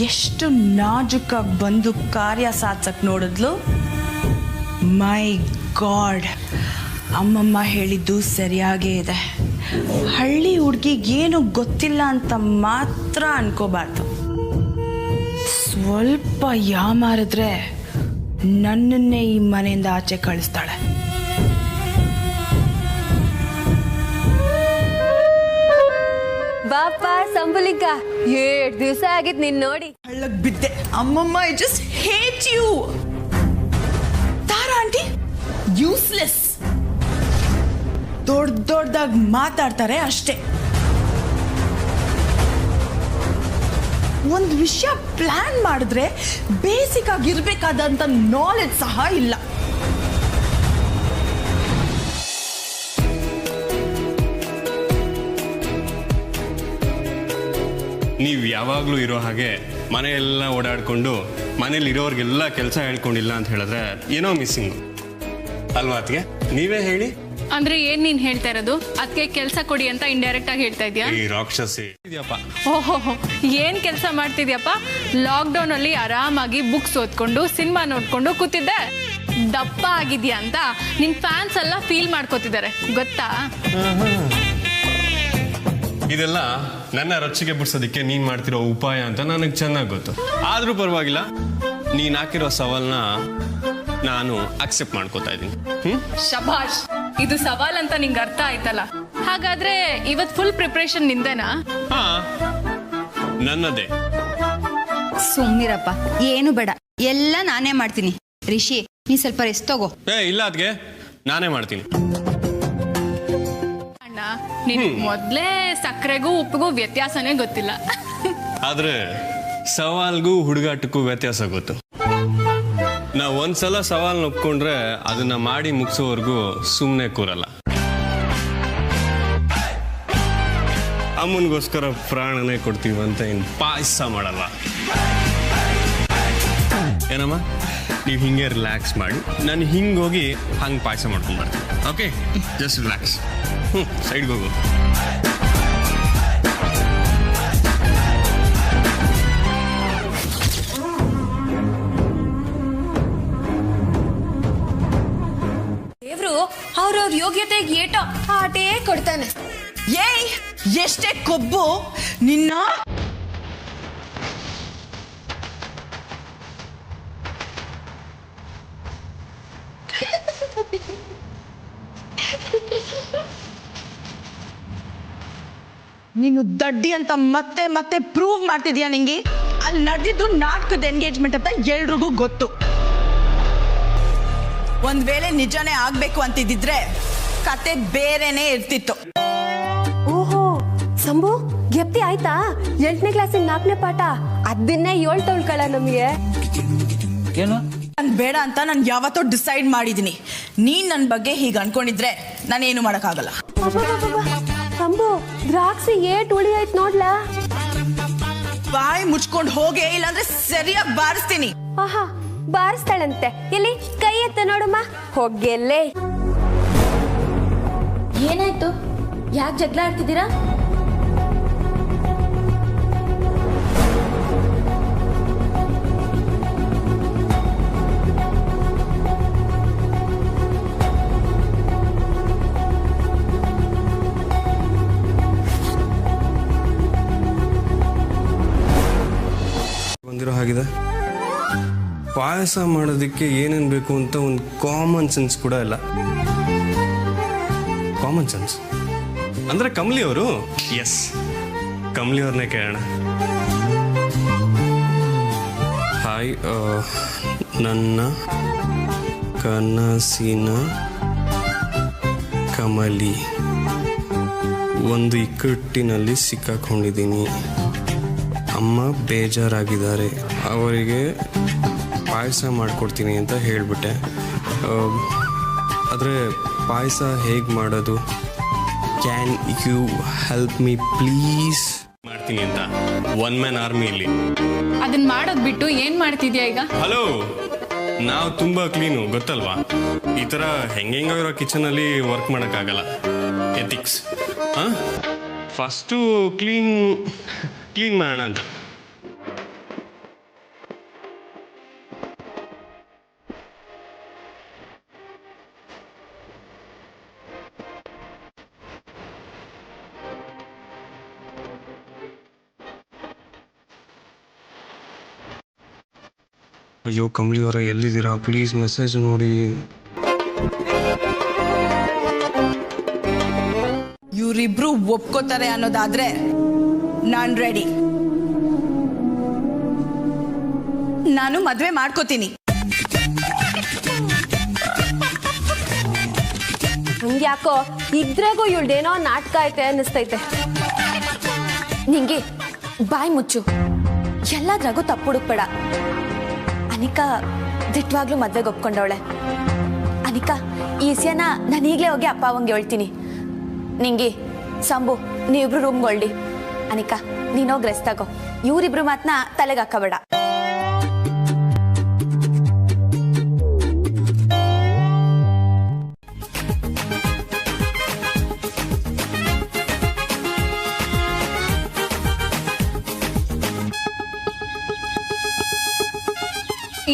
ಎಷ್ಟು ನಾಜುಕಾಗಿ ಬಂದು ಕಾರ್ಯ ಸಾಧಿಸಕ್ ನೋಡಿದ್ಲು. ಮೈ ಗಾಡ್, ಅಮ್ಮಮ್ಮ ಹೇಳಿದ್ದು ಸರಿಯಾಗೇ ಇದೆ. ಹಳ್ಳಿ ಹುಡುಗಿಗೇನು ಗೊತ್ತಿಲ್ಲ ಅಂತ ಮಾತ್ರ ಅನ್ಕೋಬಾರ್ದು. ಸ್ವಲ್ಪ ಯಾಮಾರಿದ್ರೆ ನನ್ನನ್ನೇ ಈ ಮನೆಯಿಂದ ಆಚೆ ಕಳಿಸ್ತಾಳೆ. ಬಾಪ ಸಂಬುಲಿಕ, 7 ದಿವಸ ಆಗಿದ್ ನೀನ್ ನೋಡಿ. ಹಳ್ಳಕ್ ಬಿದ್ದೆ ಅಮ್ಮಮ್ಮ. I just hate you. Tara aunty useless. ದೊಡ್ಡದಾಗಿ ಮಾತಾಡ್ತಾರೆ ಅಷ್ಟೇ. ಒಂದು ವಿಷಯ ಪ್ಲಾನ್ ಮಾಡಿದ್ರೆ ಬೇಸಿಕ್ ಆಗಿರ್ಬೇಕಾದಂತ ನಾಲೆಜ್ ಸಹ ಇಲ್ಲ. ನೀವು ಯಾವಾಗಲೂ ಇರೋ ಹಾಗೆ ಮನೆಯೆಲ್ಲ ಓಡಾಡಿಕೊಂಡು ಮನೇಲಿ ಇರೋರಿಗೆಲ್ಲ ಕೆಲಸ ಹೇಳ್ಕೊಂಡಿಲ್ಲ ಅಂತ ಹೇಳಿದ್ರೆ ಏನೋ ಮಿಸ್ಸಿಂಗ್ ಅಲ್ವಾ ಅತ್ಗೆ? ನೀವೇ ಹೇಳಿ. ಅಂದ್ರೆ ಏನ್ ನೀನ್ ಹೇಳ್ತಾ ಇರೋದು? ಅದಕ್ಕೆ ಕೆಲಸ ಕೊಡಿ ಅಂತ ಇಂಡೈರೆಕ್ಟ್ ಆಗಿ ಹೇಳ್ತಾ ಇದೀಯಾ? ಈ ರಾಕ್ಷಸಿ ಇದೆಯಪ್ಪ. ಓಹೋ, ಏನ್ ಕೆಲಸ ಮಾಡ್ತಿದ್ಯಪ್ಪ? ಲಾಕ್ಡೌನ್ ಅಲ್ಲಿ ಆರಾಮಾಗಿ ಬುಕ್ಸ್ ಓದ್ಕೊಂಡು ಸಿನಿಮಾ ನೋಡ್ಕೊಂಡು ಕೂತಿದ್ದೆ. ದಪ್ಪ ಆಗಿದ್ಯಾ ಅಂತ ನಿನ್ ಫ್ಯಾನ್ಸ್ ಎಲ್ಲ ಫೀಲ್ ಮಾಡ್ಕೋತಿದ್ದಾರೆ ಗೊತ್ತಾ? ಇದೆಲ್ಲ ನನ್ನ ರೊಚ್ಚಿಗೆ ಬಿಡ್ಸೋದಕ್ಕೆ ನೀನ್ ಮಾಡ್ತಿರೋ ಉಪಾಯ ಅಂತ ನನಗೆ ಚೆನ್ನಾಗಿ ಗೊತ್ತು. ಆದ್ರೂ ಪರವಾಗಿಲ್ಲ, ನೀನ್ ಹಾಕಿರೋ ಸವಾಲ್ನ ನಾನು ಅಕ್ಸೆಪ್ಟ್ ಮಾಡ್ಕೋತಾ ಇದ್ದೀನಿ. ಶಭಾಷ್, ಇದು ಸವಾಲ್ ಅಂತ ನಿಂಗೆ ಅರ್ಥ ಆಯ್ತಲ್ಲ. ಹಾಗಾದ್ರೆ ಇವತ್ ಫುಲ್ ಪ್ರಿಪರೇಷನ್ ನಿಂದೇನಾ? ಹಾ, ನನ್ನದೇ. ಸುಮ್ನಿರಪ್ಪ, ಏನು ಬೇಡ, ಎಲ್ಲ ನಾನೇ ಮಾಡ್ತೀನಿ. ರಿಷಿ, ನೀ ಸ್ವಲ್ಪ ರೆಸ್ಟ್ ತಗೋ. ಇಲ್ಲ ಅದ್ಗೆ, ನಾನೇ ಮಾಡ್ತೀನಿ. ಅಣ್ಣ, ನಿನ್ ಮೊದ್ಲೇ ಸಕ್ಕರೆಗೂ ಉಪ್ಪಿಗೂ ವ್ಯತ್ಯಾಸನೇ ಗೊತ್ತಿಲ್ಲ. ಆದ್ರೆ ಸವಾಲ್ಗೂ ಹುಡುಗಾಟಕ್ಕೂ ವ್ಯತ್ಯಾಸ ಗೊತ್ತು. ನಾವು ಒಂದ್ಸಲ ಸವಾಲ್ ಒಪ್ಕೊಂಡ್ರೆ ಅದನ್ನ ಮಾಡಿ ಮುಗಿಸೋವರೆಗೂ ಸುಮ್ಮನೆ ಕೂರಲ್ಲ. ಅಮ್ಮನಿಗೋಸ್ಕರ ಪ್ರಾಣನೇ ಕೊಡ್ತೀವಿ ಅಂತ ಇನ್ ಪಾಯಸ ಮಾಡಲ್ಲ. ಏನಮ್ಮ, ನೀವು ಹಿಂಗೆ ರಿಲ್ಯಾಕ್ಸ್ ಮಾಡಿ, ನಾನು ಹಿಂಗೆ ಹೋಗಿ ಹಂಗೆ ಪಾಯಸ ಮಾಡ್ಕೊಂಡು ಬರ್ತೀನಿ. Okay, just relax. ಸೈಡ್ಗೆ ಹೋಗು. ದೇವ್ರು ಅವ್ರವ್ರ ಯೋಗ್ಯತೆಗೆ ಏಟೋ ಆಟೇ ಕೊಡ್ತಾನೆ. ಏಯ್, ಎಷ್ಟೇ ಕೊಬ್ಬು ನಿನ್ನ. ನೀನು ದಡ್ಡಿ ಅಂತ ಮತ್ತೆ ಮತ್ತೆ ಪ್ರೂವ್ ಮಾಡ್ತಿದ್ಯಾ. ನಿಂಗೆ ಅಲ್ಲಿ ನಡೆದಿದ್ದು ನಾಟಕದ ಎಂಗೇಜ್ಮೆಂಟ್ ಅಂತ ಎಲ್ರಿಗೂ ಗೊತ್ತು. ಒಂದ್ ವೇಳೆ ನಿಜಾನೇ ಆಗ್ಬೇಕು ಅಂತಿದ್ದಿದ್ರೆ ಕತೆ ಬೇರೆನೇ ಇರ್ತಿತ್ತು. ಓಹೋ ಸಂಭು, ಗೆಪ್ತಿ ಆಯ್ತಾ? 8ನೇ ಕ್ಲಾಸಿನ 4ನೇ ಪಾಠ ಅದನ್ನೇ 7 ತಗೊಳ್ಕಳ ನಮಗೆ. ಏನು ನಾನು ಬೇಡ ಅಂತ ನಾನು ಯಾವತ್ತೋ ಡಿಸೈಡ್ ಮಾಡಿದ್ದೀನಿ. ನೀನ್ ನನ್ನ ಬಗ್ಗೆ ಹೀಗೆ ಅನ್ಕೊಂಡಿದ್ರೆ ನಾನೇನು ಮಾಡೋಕ್ಕಾಗಲ್ಲ. ಸಂಭು ದ್ರಾಕ್ಷಿ ಏಟ್ ಉಳಿ ಆಯ್ತು ನೋಡ್ಲಾ. ಬಾಯಿ ಮುಚ್ಕೊಂಡು ಹೋಗೇ ಇಲ್ಲಾಂದ್ರೆ ಸರಿಯಾಗಿ ಬಾರಿಸ್ತೀನಿ. ಆಹಾ ಬಾರಿಸ್ತಾಳಂತೆ. ಎಲ್ಲಿ ಕೈ ಎತ್ತ ನೋಡಮ್ಮ. ಹೋಗೆಲ್ಲೇ. ಏನಾಯ್ತು? ಯಾಕೆ ಜಗಳ ಆಡ್ತಿದ್ದೀರಾ? ಬಂದಿರೋ ಹಾಗಿದೆ. ಪಾಯಸ ಮಾಡೋದಕ್ಕೆ ಏನೇನು ಬೇಕು ಅಂತ ಒಂದು ಕಾಮನ್ ಸೆನ್ಸ್ ಕೂಡ ಇಲ್ಲ. ಕಾಮನ್ ಸೆನ್ಸ್ ಅಂದ್ರೆ ಕಮಲಿ ಅವರು. ಎಸ್, ಕಮಲಿ ಅವ್ರನ್ನೇ ಕೇಳೋಣ. ಹಾಯ್, ನನ್ನ ಕನಸಿನ ಕಮಲಿ, ಒಂದು ಇಕ್ಕಟ್ಟಿನಲ್ಲಿ ಸಿಕ್ಕಾಕೊಂಡಿದ್ದೀನಿ. ಅಮ್ಮ ಬೇಜಾರಾಗಿದ್ದಾರೆ, ಅವರಿಗೆ ಪಾಯಸ ಮಾಡಿಕೊಡ್ತೀನಿ ಅಂತ ಹೇಳಿಬಿಟ್ಟೆ. ಆದರೆ ಪಾಯಸ ಹೇಗೆ ಮಾಡೋದು? Can you help me please? ಮಾಡ್ತೀನಿ ಅಂತ ಒನ್ ಮ್ಯಾನ್ ಆರ್ಮಿ ಇಲ್ಲಿ. ಅದನ್ನ ಮಾಡೋದ್ ಬಿಟ್ಟು ಏನ್ ಮಾಡ್ತಿದ್ಯಾ ಈಗ? ಹಲೋ, ನಾವು ತುಂಬ ಕ್ಲೀನು ಗೊತ್ತಲ್ವಾ? ಈ ಥರ ಹೆಂಗಿರೋ ಕಿಚನಲ್ಲಿ ವರ್ಕ್ ಮಾಡೋಕ್ಕಾಗಲ್ಲ. ಎಥಿಕ್ಸ್. ಫಸ್ಟು ಕ್ಲೀನ್ ಮಾಡೋಣ ಅಂತ. ಅಯ್ಯೋ ಕಮಲಿ ಅವರ ಎಲ್ಲಿದ್ದೀರಾ? ಪ್ಲೀಸ್ ಮೆಸೇಜ್ ನೋಡಿ. ಇವರಿಬ್ರು ಒಪ್ಕೋತಾರೆ ಅನ್ನೋದಾದ್ರೆ ನಾನ್ ರೆಡಿ. ನಾನು ಮದ್ವೆ ಮಾಡ್ಕೋತೀನಿ. ಹಂಗ್ಯಾಕೋ ಇದ್ರಾಗೂ ಇವಳ್ದೇನೋ ನಾಟಕ ಐತೆ ಅನ್ನಿಸ್ತೈತೆ. ನಿಂಗೆ ಬಾಯಿ ಮುಚ್ಚು. ಎಲ್ಲದ್ರಾಗೂ ತಪ್ಪು ಹುಡುಕ್ಬೇಡ. ಅನಿಕಾ ದಿಟ್ವಾಗ್ಲೂ ಮದ್ವೆಗೆ ಒಪ್ಕೊಂಡವಳೆ. ಅನಿಕಾ, ಈ ವಿಷಯನ ನಾನು ಈಗಲೇ ಹೋಗಿ ಅಪ್ಪ ಅವಂಗೆ ಹೇಳ್ತೀನಿ. ನಿಂಗೆ ಸಂಭು, ನೀವಿಬ್ರು ರೂಮ್ಗೊಳ್ಳಿ. ಅನಿಕಾ, ನೀನೋಗಿ ರೆಸ್ಟ್ ತಗೋ. ಇವರಿಬ್ರು ಮಾತನ್ನ ತಲೆಗೆ ಹಾಕಬೇಡ.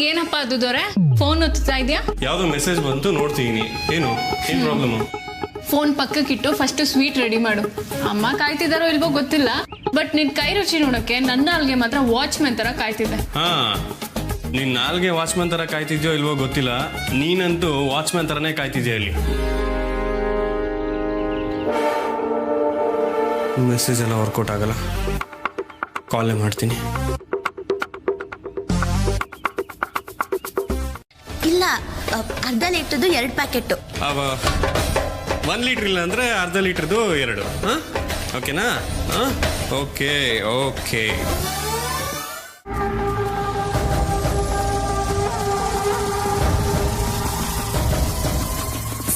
ಏನಪ್ಪ ಅದು ದೊರೆ, ಫೋನ್ ಒತ್ತಾ ಇದೆಯಾ? ಯಾವುದೋ ಮೆಸೇಜ್ ಬಂತು, ನೋಡ್ತೀನಿ. ಏನು ಪ್ರಾಬ್ಲಮ್? ಫೋನ್ ಪಕ್ಕಕ್ಕಿಟ್ಟು ಫಸ್ಟ್ ಸ್ವೀಟ್ ರೆಡಿ ಮಾಡು. ಅಮ್ಮ ಕಾಯ್ತಿದಾರೋ ಇಲ್ವೋ ಗೊತ್ತಿಲ್ಲ, ಬಟ್ ನಿನ್ ಕೈ ರುಚಿ ನೋಡಕ್ಕೆ ನನ್ನ ಅಲ್ಗೆ ಮಾತ್ರ ವಾಚ್ಮ್ಯಾನ್ ತರ ಕಾಯ್ತಿದ್ದೆ. ಹಾ, ನಿನ್ ನಾಲ್ಗೆ ವಾಚ್ಮ್ಯಾನ್ ತರ ಕಾಯ್ತಿದ್ಯೋ ಇಲ್ವೋ ಗೊತ್ತಿಲ್ಲ, ನೀನಂತೂ ವಾಚ್ಮ್ಯಾನ್ ತರನೇ ಕಾಯ್ತಿದ್ಯಾ ಇಲ್ಲಿ. ಮೆಸೇಜ್ ಎಲ್ಲ ವರ್ಕೌಟ್ ಆಗಲ್ಲ, ಕಾಲೇ ಮಾಡ್ತೀನಿ. ಇಲ್ಲ, ಅರ್ಧ ಲೀಟರ್ದು 2 ಪ್ಯಾಕೆಟ್. 1 ಲೀಟರ್ ಇಲ್ಲ ಅಂದ್ರೆ ಅರ್ಧ ಲೀಟರ್ದು 2. ಓಕೆನಾ? Okay okay.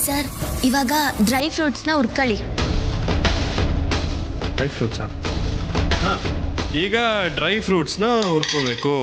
ಸರ್, ಇವಾಗ ಡ್ರೈ ಫ್ರೂಟ್ಸ್ನ ಹುರ್ಕೊಳ್ಳಿ. ಡ್ರೈ ಫ್ರೂಟ್ಸಾ? ಈಗ ಡ್ರೈ ಫ್ರೂಟ್ಸ್ನ ಹುರ್ಕೋಬೇಕು.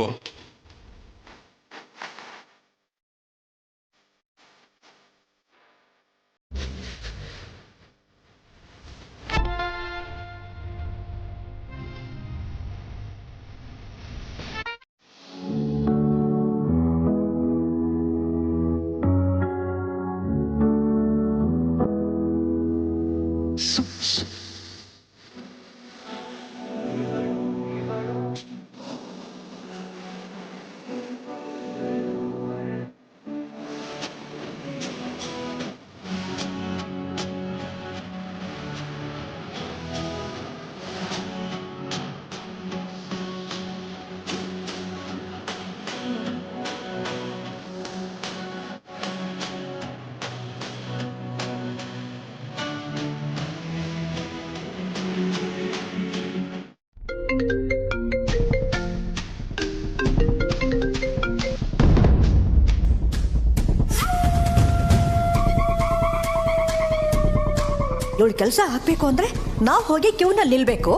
ಇವಳು ಕೆಲಸ ಹಾಕ್ಬೇಕು ಅಂದ್ರೆ ನಾವು ಹೋಗಿ ಕ್ಯೂನಲ್ಲಿ ನಿಲ್ಬೇಕು.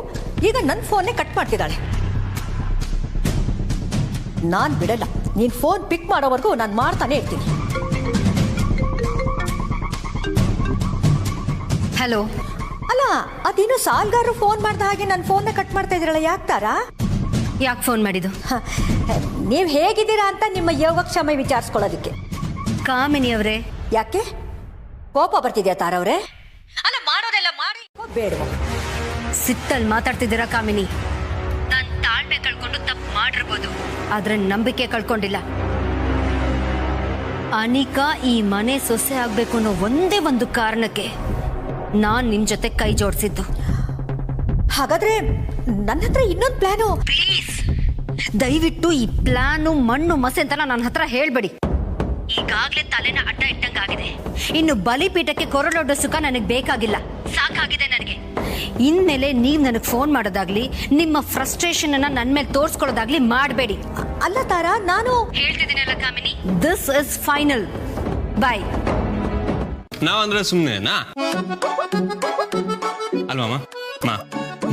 ಈಗ ನನ್ನ ಫೋನ್ನೇ ಕಟ್ ಮಾಡ್ತಿದ್ದಾಳೆ. ನಾನು ಬಿಡಲ್ಲ, ನೀನು ಫೋನ್ ಪಿಕ್ ಮಾಡೋವರೆಗೂ ನಾನು ಮಾಡ್ತಾನೆ ಇರ್ತೀನಿ. ಹಲೋ. ಅಲ್ಲ, ಅದೇನು ಸಾಲ್ಗಾರರು ಫೋನ್ ಮಾಡ್ದ ಹಾಗೆ ನನ್ನ ಫೋನ್ನ ಕಟ್ ಮಾಡ್ತಾ ಇದ್ರಲ್ಲ, ಯಾಕ್ತಾರಾ? ಯಾಕೆ ಫೋನ್ ಮಾಡಿದ್ದು? ನೀವು ಹೇಗಿದ್ದೀರಾ ಅಂತ ನಿಮ್ಮ ಯೋಗಕ್ಷೇಮ ವಿಚಾರಿಸ್ಕೊಳ್ಳೋದಕ್ಕೆ. ಕಾಮಿನಿ ಅವರೇ, ಯಾಕೆ ಕೋಪ ಬರ್ತಿದ್ಯಾ ತಾರವ್ರೆ? ಅಲ್ಲ, ಮಾಡೋದೆಲ್ಲ ಮಾಡಿ ಬೇಡವ. ಸಿಟ್ಟಲ್ಲಿ ಮಾತಾಡ್ತಿದ್ದೀರಾ ಕಾಮಿನಿ? ನಾನು ತಾಳ್ಮೆ ಕಳ್ಕೊಂಡು ತಪ್ಪು ಮಾಡಿರ್ಬೋದು, ಆದ್ರೆ ನಂಬಿಕೆ ಕಳ್ಕೊಂಡಿಲ್ಲ. ಅನಿಕಾ ಈ ಮನೆ ಸೊಸೆ ಆಗ್ಬೇಕು ಅನ್ನೋ ಒಂದೇ ಒಂದು ಕಾರಣಕ್ಕೆ ನಾನ್ ನಿಮ್ ಜೊತೆ ಕೈ ಜೋಡಿಸಿದ್ದು. ಹಾಗಾದ್ರೆ ನನ್ನ ಹತ್ರ ಇನ್ನೊಂದು ಪ್ಲಾನು. ಪ್ಲೀಸ್ ದಯವಿಟ್ಟು ಈ ಪ್ಲಾನು ಮಣ್ಣು ಮಸೆ ಅಂತ ನನ್ನ ಹತ್ರ ಹೇಳ್ಬೇಡಿ. ಈಗಾಗ್ಲೇ ತಲೆನ ಅಡ್ಡ ಇಟ್ಟಂಗಾಗಿದೆ. ಇನ್ನು ಬಲಿಪೀಠಕ್ಕೆ ಕೊರಳೊಡ್ಡ ಸುಖ ನನಗೆ ಬೇಕಾಗಿಲ್ಲ, ಸಾಕಾಗಿದೆ ನನಗೆ. ಇನ್ಮೇಲೆ ನೀವ್ ನನಗೆ ಫೋನ್ ಮಾಡೋದಾಗ್ಲಿ ನಿಮ್ಮ ಫ್ರಸ್ಟ್ರೇಷನ್ ಅನ್ನ ನನ್ನ ಮೇಲೆ ತೋರಿಸ್ಕೊಳ್ಳೋದಾಗ್ಲಿ ಮಾಡಬೇಡಿ. ಅಲ್ಲ ತಾರಾ, ನಾನು ಹೇಳ್ತಿದ್ದೀನಲ್ಲ ಕಾಮಿನಿ, ದಿಸ್ ಇಸ್ ಫೈನಲ್. ಬಾಯ್. ನಾವಂದ್ರೆ ಸುಮ್ಮನೆನಾ ಅಲ್ವಮ್ಮ?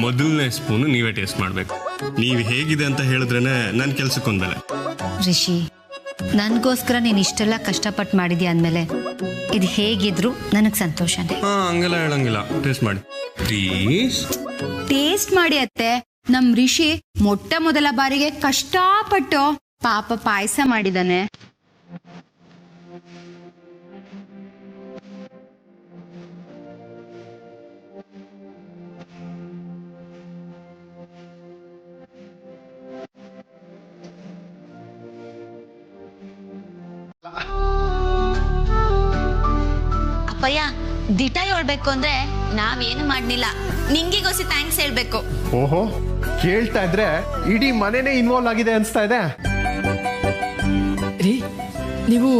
ಮೊದಲನೇ ಸ್ಪೂನು ನೀವೇ ಟೇಸ್ಟ್ ಮಾಡ್ಬೇಕು. ನೀವು ಹೇಗಿದೆ ಅಂತ ಹೇಳಿದ್ರೇನೆ ನನ್ನ ಕೆಲ್ಸಕ್ಕೊಂದಲೆ. ರಿಷಿ, ನನ್ಗೋಸ್ಕರ ನೀನ್ ಇಷ್ಟೆಲ್ಲ ಕಷ್ಟಪಟ್ಟು ಮಾಡಿದ್ಯಾ ಅಂದ್ಮೇಲೆ ಇದು ಹೇಗಿದ್ರು ನನಗ್ ಸಂತೋಷನೇ. ಹಂಗೆಲ್ಲ ಹೇಳಂಗಿಲ್ಲ. ಟೇಸ್ಟ್ ಮಾಡಿ ಪ್ಲೀಸ್. ಟೇಸ್ಟ್ ಮಾಡಿ ಅತ್ತೆ. ನಮ್ ರಿಷಿ ಮೊಟ್ಟ ಮೊದಲ ಬಾರಿಗೆ ಕಷ್ಟಪಟ್ಟು ಪಾಪ ಪಾಯಸ ಮಾಡಿದಾನೆ. ಅಪ್ಪಯ್ಯ, ದಿಟ ಹೇಳ್ಬೇಕು ಅಂದ್ರೆ ನಾವೇನು ಮಾಡ್ಲಿಲ್ಲ, ನಿಂಗಿಗೋಸಿ ಥ್ಯಾಂಕ್ಸ್ ಹೇಳ್ಬೇಕು. ಓಹೋ, ಕೇಳ್ತಾ ಇದ್ರೆ ಇಡೀ ಮನೆನೇ ಇನ್ವಾಲ್ವ್ ಆಗಿದೆ ಅನ್ಸ್ತಾ ಇದೆ. ರೀ, ನೀವು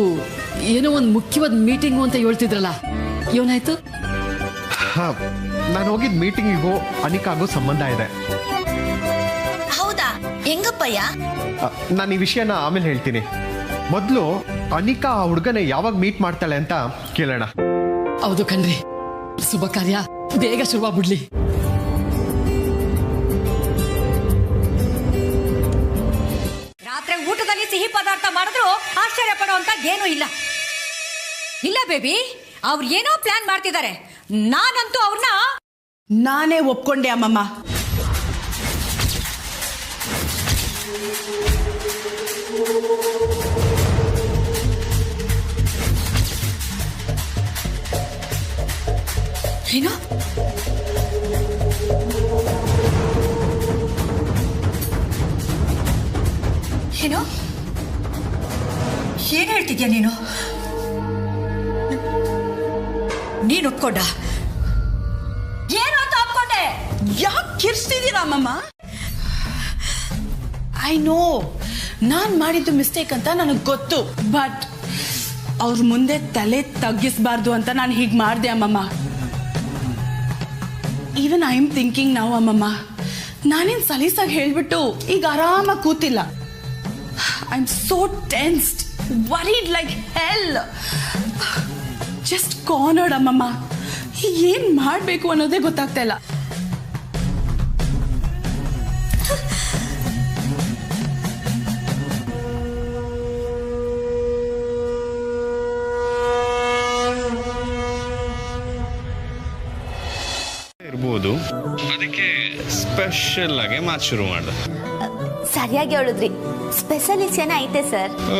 ಏನೋ ಒಂದು ಮುಖ್ಯವಾದ ಮೀಟಿಂಗು ಅಂತ ಹೇಳ್ತಿದ್ರಲ್ಲ, ಏನಾಯ್ತು? ನಾನು ಹೋಗಿದ್ ಮೀಟಿಂಗಿಗೂ ಅನಿಕಾಗೂ ಸಂಬಂಧ ಇದೆ. ಹೌದಾ? ಹೆಂಗಪ್ಪಯ್ಯ? ನಾನು ಈ ವಿಷಯನ ಆಮೇಲೆ ಹೇಳ್ತೀನಿ. ಮೊದಲು ಅನಿಕಾ ಆ ಹುಡುಗನ ಯಾವಾಗ ಮೀಟ್ ಮಾಡ್ತಾಳೆ ಅಂತ ಕೇಳೋಣ. ಹೌದು ಕಣ್ರಿ, ಶುಭ ಕಾರ್ಯ ಬೇಗ ಶುರುವಾಗ್ಬಿಡ್ಲಿ. ರಾತ್ರಿ ಊಟದಲ್ಲಿ ಸಿಹಿ ಪದಾರ್ಥ ಮಾಡಿದ್ರು ಆಶ್ಚರ್ಯ ಪಡುವಂತ ಏನೂ ಇಲ್ಲ. ಇಲ್ಲ ಬೇಬಿ, ಅವ್ರು ಏನೋ ಪ್ಲಾನ್ ಮಾಡ್ತಿದ್ದಾರೆ. ನಾನಂತೂ ಅವ್ರನ್ನ ನಾನೇ ಒಪ್ಕೊಂಡೆ ಅಮ್ಮಮ್ಮ. ಏನು? ಏನು ಏನ್ ಹೇಳ್ತಿದ್ಯಾ ನೀನು? ನೀನು ಒಪ್ಕೊಂಡ? ಏನು ಅಂತ ಒಪ್ಕೊಂಡೆ? ಯಾಕೆ ಕಿರ್ಸ್ತಿದ್ದೀರಾ ಅಮ್ಮಮ್ಮ? ಐ ನೋ ನಾನ್ ಮಾಡಿದ್ದು ಮಿಸ್ಟೇಕ್ ಅಂತ ನನಗೆ ಗೊತ್ತು, ಬಟ್ ಅವ್ರ ಮುಂದೆ ತಲೆ ತಗ್ಗಿಸ್ಬಾರ್ದು ಅಂತ ನಾನು ಹೀಗೆ ಮಾಡಿದೆ ಅಮ್ಮಮ್ಮ. ಈವನ್ ಐ ಆಮ್ ಥಿಂಕಿಂಗ್ ನಾವು ಅಮ್ಮಮ್ಮ, ನಾನೇನು ಸಲೀಸಾಗಿ ಹೇಳ್ಬಿಟ್ಟು ಈಗ ಆರಾಮಾಗಿ ಕೂತಿಲ್ಲ. I am so tensed, worried like hell. Just cornered ಅಮ್ಮಮ್ಮ. ಏನ್ ಮಾಡಬೇಕು ಅನ್ನೋದೇ ಗೊತ್ತಾಗ್ತಾ ಇಲ್ಲ. ಇರ್ಬೋದು, ಅದಕ್ಕೆ ಸ್ಪೆಷಲ್ ಆಗಿ ಮಾತು ಶುರು ಮಾಡ್ದೆ. ಸರಿಯಾಗಿ ಹೇಳಿದ್ರಿ, ಸ್ಪೆಷಲಿಸ್ಟ್ ಐತೆ ಸರ್. ಓ,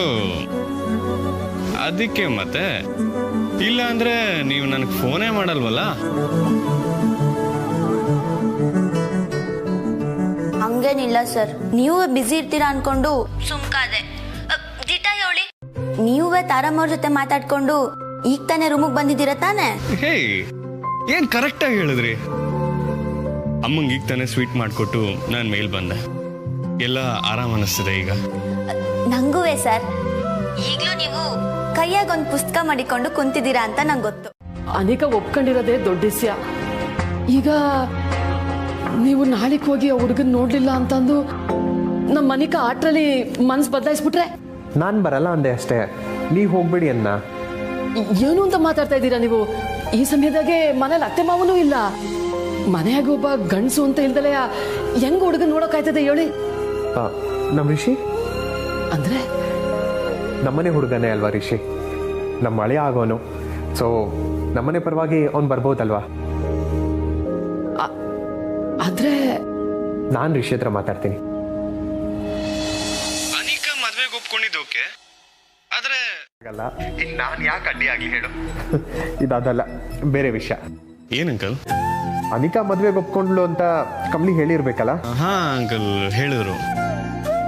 ಅದಕ್ಕೆ ಮತ್ತೆ ಇಲ್ಲ ಅಂದ್ರೆ ನೀವು ನನಗೆ ಫೋನೇ ಮಾಡಲ್ವಲ್ಲ? ಹಂಗೇನಿಲ್ಲ ಸರ್, ನೀವು ಬಿಸಿ ಇರ್ತೀರಾ ಅನ್ಕೊಂಡು ಸುಮ್ಕಾದೆ. ದಿಟ ಹೇಳಿ, ನೀವೇ ತಾರಮ್ಮ ಜೊತೆ ಮಾತಾಡ್ಕೊಂಡು ಈಗ ತಾನೇ ರೂಮಿಗೆ ಬಂದಿದ್ದೀರಾ ತಾನೆ? ಹೇ, ಏನ್ ಕರೆಕ್ಟ್ ಆಗಿ ಹೇಳಿದ್ರಿ. ಅಮ್ಮಂಗೆ ಈಗ ತಾನೇ ಸ್ವೀಟ್ ಮಾಡಿಕೊಟ್ಟು ನಾನು ಮೇಲ್ ಬಂದೆ. ಎಲ್ಲ ಆರಾಮ್ ಅನಿಸ್ತದೆ ಈಗ. ನಂಗೂವೆ ಸರ್. ಈಗಲೂ ನೀವು ಕೈಯಾಗ ಒಂದು ಪುಸ್ತಕ ಮಾಡಿಕೊಂಡು ಕುಂತಿದ್ದೀರಾ ಅಂತ ನಂಗೆ ಗೊತ್ತು. ಅನಿಕಾ ಒಪ್ಕೊಂಡಿರೋದೇ ದೊಡ್ಡ ವಿಷಯ. ಈಗ ನೀವು ನಾಳೆಗೆ ಹೋಗಿ ಆ ಹುಡುಗನ್ ನೋಡ್ಲಿಲ್ಲ ಅಂತಂದು ನಮ್ಮ ಅನಿಕಾ ಆಟ್ರಲ್ಲಿ ಮನ್ಸು ಬದಲಾಯಿಸ್ಬಿಟ್ರೆ? ನಾನು ಬರಲ್ಲ ಅಂದೆ ಅಷ್ಟೇ, ನೀವು ಹೋಗ್ಬೇಡಿ ಅನ್ನ. ಏನು ಅಂತ ಮಾತಾಡ್ತಾ ಇದ್ದೀರಾ ನೀವು? ಈ ಸಮಯದಾಗೆ ಮನೇಲಿ ಅತ್ತೆ ಮಾವನೂ ಇಲ್ಲ. ಮನೆಯಾಗ ಒಬ್ಬ ಗಂಡಸು ಅಂತ ಇಲ್ದಲೆ ಹೆಂಗ್ ಹುಡುಗನ್ ನೋಡೋಕಾಯ್ತದೆ ಹೇಳಿ? ನಮ್ಮ ರಿಷಿ ಅಂದ್ರೆ ನಮ್ಮನೆ ಹುಡುಗನೇ ಅಲ್ವಾ ರಿಷಿ, ನಮ್ಮ ಮಳೆ ಆಗೋನು. ಸೊ ನಮ್ಮನೆ ಪರವಾಗಿ ಅವ್ನು ಬರ್ಬೋದಲ್ವಾ? ಆದ್ರೆ ನಾನು ರಿಷಿ ಹತ್ರ ಮಾತಾಡ್ತೀನಿ. ಅನಿಕಾ ಮದ್ವೆಗೆ ಒಪ್ಕೊಂಡಿದ್ದು ಓಕೆ, ಆದ್ರೆ ನಾನು ಯಾಕೆ ಅಡ್ಡಿ ಆಗ್ಲಿ ಹೇಳು? ಇದಲ್ಲ, ಬೇರೆ ವಿಷಯ. ಏನ್ ಅಂಕಲ್? ಅನಿಕಾ ಮದ್ವೆಗೆ ಒಪ್ಕೊಂಡ್ಲು ಅಂತ ಕಮ್ಲಿ ಹೇಳಿರ್ಬೇಕಲ್ಲ? ಹಾ ಅಂಕಲ್ ಹೇಳಿದ್ರು.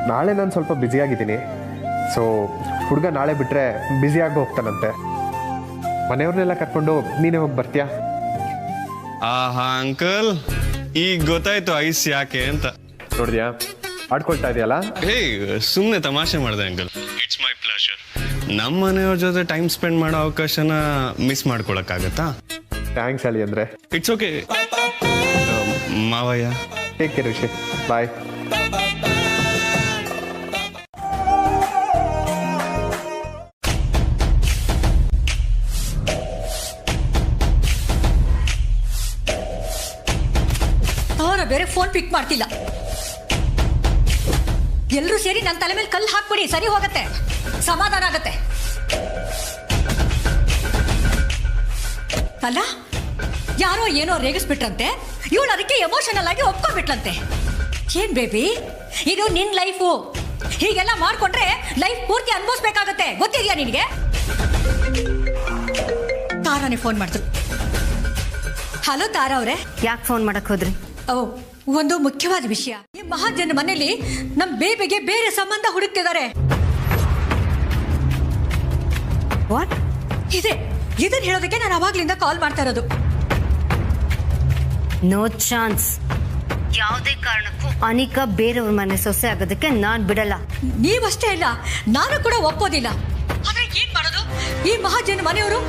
ನಾಳೆ ನಾನು ಸ್ವಲ್ಪ ಬ್ಯುಸಿ ಆಗಿದ್ದೀನಿ. ಸೊ ಹುಡುಗ ನಾಳೆ ಬಿಟ್ರೆ ಬ್ಯುಸಿ ಆಗಿ ಹೋಗ್ತಾನಂತೆ. ಮನೆಯವ್ರನ್ನೆಲ್ಲ ಕರ್ಕೊಂಡು ನೀನೇ ಹೋಗಿ ಬರ್ತೀಯಾ? ಆಹಾ ಅಂಕಲ್, ಈಗ ಗೊತ್ತಾಯ್ತು ಐಸ್ ಯಾಕೆ ಅಂತ. ನೋಡಿದ್ಯಾ, ಆಡ್ಕೊಳ್ತಾ ಇದೆಯಲ್ಲ? ಹೇ, ಸುಮ್ಮನೆ ತಮಾಷೆ ಮಾಡಿದೆ ಅಂಕಲ್. It's my pleasure. ನಮ್ಮ ಮನೆಯವ್ರ ಜೊತೆ ಟೈಮ್ ಸ್ಪೆಂಡ್ ಮಾಡೋ ಅವಕಾಶನ ಮಿಸ್ ಮಾಡ್ಕೊಳಕ್ಕಾಗತ್ತಾ? ಥ್ಯಾಂಕ್ಸ್ ಅಲಿ ಅಂದ್ರೆ. ಇಟ್ಸ್ ಓಕೆ ಮಾವಯ್ಯ. ಟೇಕ್ ಕೇರ್ ರಿಷಿ, ಬಾಯ್. ಅವರ ಬೇರೆ ಫೋನ್ ಪಿಕ್ ಮಾಡ್ತಿಲ್ಲ. ಎಲ್ಲರೂ ಸೇರಿ ನನ್ನ ತಲೆ ಮೇಲೆ ಕಲ್ಲು ಹಾಕ್ಬಿಡಿ, ಸರಿ ಹೋಗತ್ತೆ, ಸಮಾಧಾನ ಆಗತ್ತೆ. ಅಲ್ಲ, ಯಾರೋ ಏನೋ ರೇಗಿಸ್ಬಿಟ್ರಂತೆ, ಇವಳು ಅದಕ್ಕೆ ಎಮೋಷನಲ್ ಆಗಿ ಒಪ್ಕೊಂಡ್ಬಿಟ್ಲಂತೆ. ಏನ್ ಬೇಬಿ, ಇದು ನಿನ್ ಲೈಫು. ಹೀಗೆಲ್ಲ ಮಾಡ್ಕೊಂಡ್ರೆ ಲೈಫ್ ಪೂರ್ತಿ ಅನ್ಭವಿಸ್ಬೇಕಾಗತ್ತೆ, ಗೊತ್ತಿದ್ಯಾ ನಿನಗೆ? ತಾರಾನೇ ಫೋನ್ ಮಾಡಿದ್ರು. ಹಲೋ ತಾರಾ ಅವರೇ. ಯಾಕೆ ಫೋನ್ ಮಾಡಕ್ ಹೋದ್ರಿ? ಓ, ಒಂದು ಮುಖ್ಯವಾದ ವಿಷಯ. ಈ ಮಹಾಜನ ಮನೆಯಲ್ಲಿ ನಮ್ ಬೇಬಿಗೆ ಬೇರೆ ಸಂಬಂಧ ಹುಡುಕ್ತಿದ್ದಾರೆ. ವಾಟ್? ಇದನ್ನ ಹೇಳೋದಕ್ಕೆ ನಾನು ಅವಾಗ್ಲಿಂದ ಕಾಲ್ ಮಾಡ್ತಾ ಇರೋದು. No chance. ಯಾವುದೇ ಕಾರಣಕ್ಕೂ ಅನಿಕಾ ಬೇರೆಯವ್ರ ಮನೆ ಸೊಸೆ ಆಗೋದಕ್ಕೆ ನಾನ್ ಬಿಡಲ್ಲ. ನೀವಷ್ಟೇ ಇಲ್ಲ, ನಾನು ಕೂಡ ಒಪ್ಪೋದಿಲ್ಲ. ಆದ್ರೆ ಏನ್ ಮಾಡೋದು? ಈ ಮಹಾಜನ ಮನೆಯವರು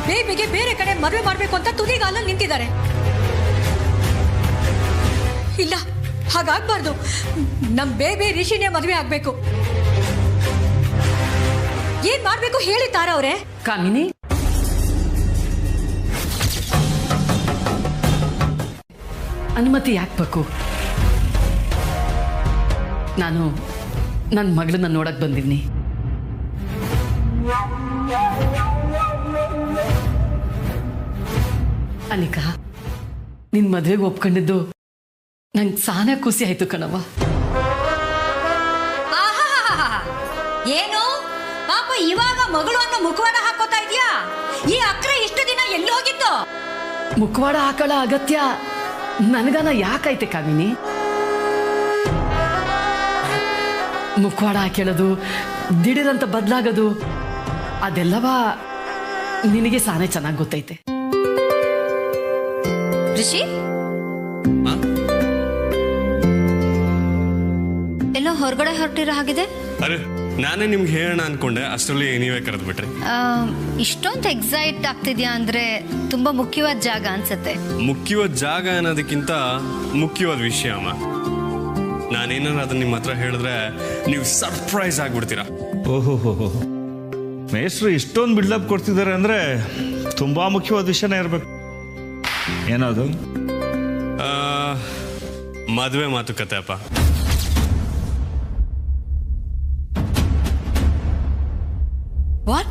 ಬೇಬಿಗೆ ಬೇರೆ ಕಡೆ ಮದುವೆ ಮಾಡ್ಬೇಕು ಅಂತ ತುದಿಗಾಲಲ್ಲಿ ನಿಂತಿದ್ದಾರೆ. ಇಲ್ಲ, ಹಾಗಾಗ್ಬಾರ್ದು. ನಮ್ ಬೇಬಿ ರಿಷಿನೇ ಮದುವೆ ಆಗ್ಬೇಕು. ಏನ್ ಮಾಡ್ಬೇಕು ಹೇಳಿ ತಾರಾ ಅವ್ರೆ. ಕಾಮಿನಿ, ಅನುಮತಿ ಯಾಕೆ ಬೇಕು? ನಾನು ನನ್ನ ಮಗಳನ್ನ ನೋಡಕ್ ಬಂದಿದ್ದೀನಿ. ಅನಿಕಾ, ನಿನ್ ಮದ್ವೆಗೆ ಒಪ್ಕೊಂಡಿದ್ದು ನಂಗೆ ಸಾನೇ ಖುಷಿ ಆಯ್ತು ಕಣವ್ವ. ಏನು ಪಾಪ ಇವಾಗ ಮಗಳು ಅನ್ನೋ ಮುಖವಾಡ ಹಾಕೋತಾ ಇದೀಯಾ? ಈ ಅಕ್ರೆ ಇಷ್ಟು ದಿನ ಎಲ್ಲಿ ಹೋಗಿತ್ತು? ಮುಖವಾಡ ಹಾಕೊಳ್ಳೋ ಅಗತ್ಯ ನನಗನ ಯಾಕೈತೆ ಕಾಮಿನಿ? ಮುಖವಾಡ ಹಾಕೊಳ್ಳೋದು, ದಿಢೀರಂತ ಬದಲಾಗೋದು, ಅದೆಲ್ಲವ ನಿನಗೆ ಸಾನೇ ಚೆನ್ನಾಗಿ ಗೊತ್ತೈತೆ. ರಿಷಿ, ಎಲ್ಲೋ ಹೊರಗಡೆ ಹೊರಟಿರೋ ಹಾಗಿದೆ. ಅರೆ, ನಾನೇ ನಿಮ್ಗೆ ಹೇಳೋಣ ಅನ್ಕೊಂಡೆ, ಅಷ್ಟರಲ್ಲಿ ನೀವೇ ಕರೆದು ಬಿಟ್ರಿ. ಇಷ್ಟೊಂದು ಎಕ್ಸೈಟ್ ಆಗ್ತಿದ್ಯಾ ಅಂದ್ರೆ ತುಂಬಾ ಮುಖ್ಯವಾದ ಜಾಗ ಅನ್ಸತ್ತೆ. ಮುಖ್ಯವಾದ ಜಾಗ ಅನ್ನೋದಕ್ಕಿಂತ ಮುಖ್ಯವಾದ ವಿಷಯ ಅಮ್ಮ. ನಾನೇನಾರು ಅದನ್ನ ನಿಮ್ಮ ಹತ್ರ ಹೇಳಿದ್ರೆ ನೀವು ಸರ್ಪ್ರೈಸ್ ಆಗ್ಬಿಡ್ತೀರಾ. ಓಹೋ, ಮೇಸ್ಟ್ರು ಇಷ್ಟೊಂದು ಬಿಲ್ಡಪ್ ಕೊಡ್ತಿದ್ದಾರೆ ಅಂದ್ರೆ ತುಂಬಾ ಮುಖ್ಯವಾದ ವಿಷಯನೇ ಇರ್ಬೇಕು. ಏನದು? ಮದುವೆ ಮಾತುಕತೆ ಅಪ್ಪ. ವಾಟ್?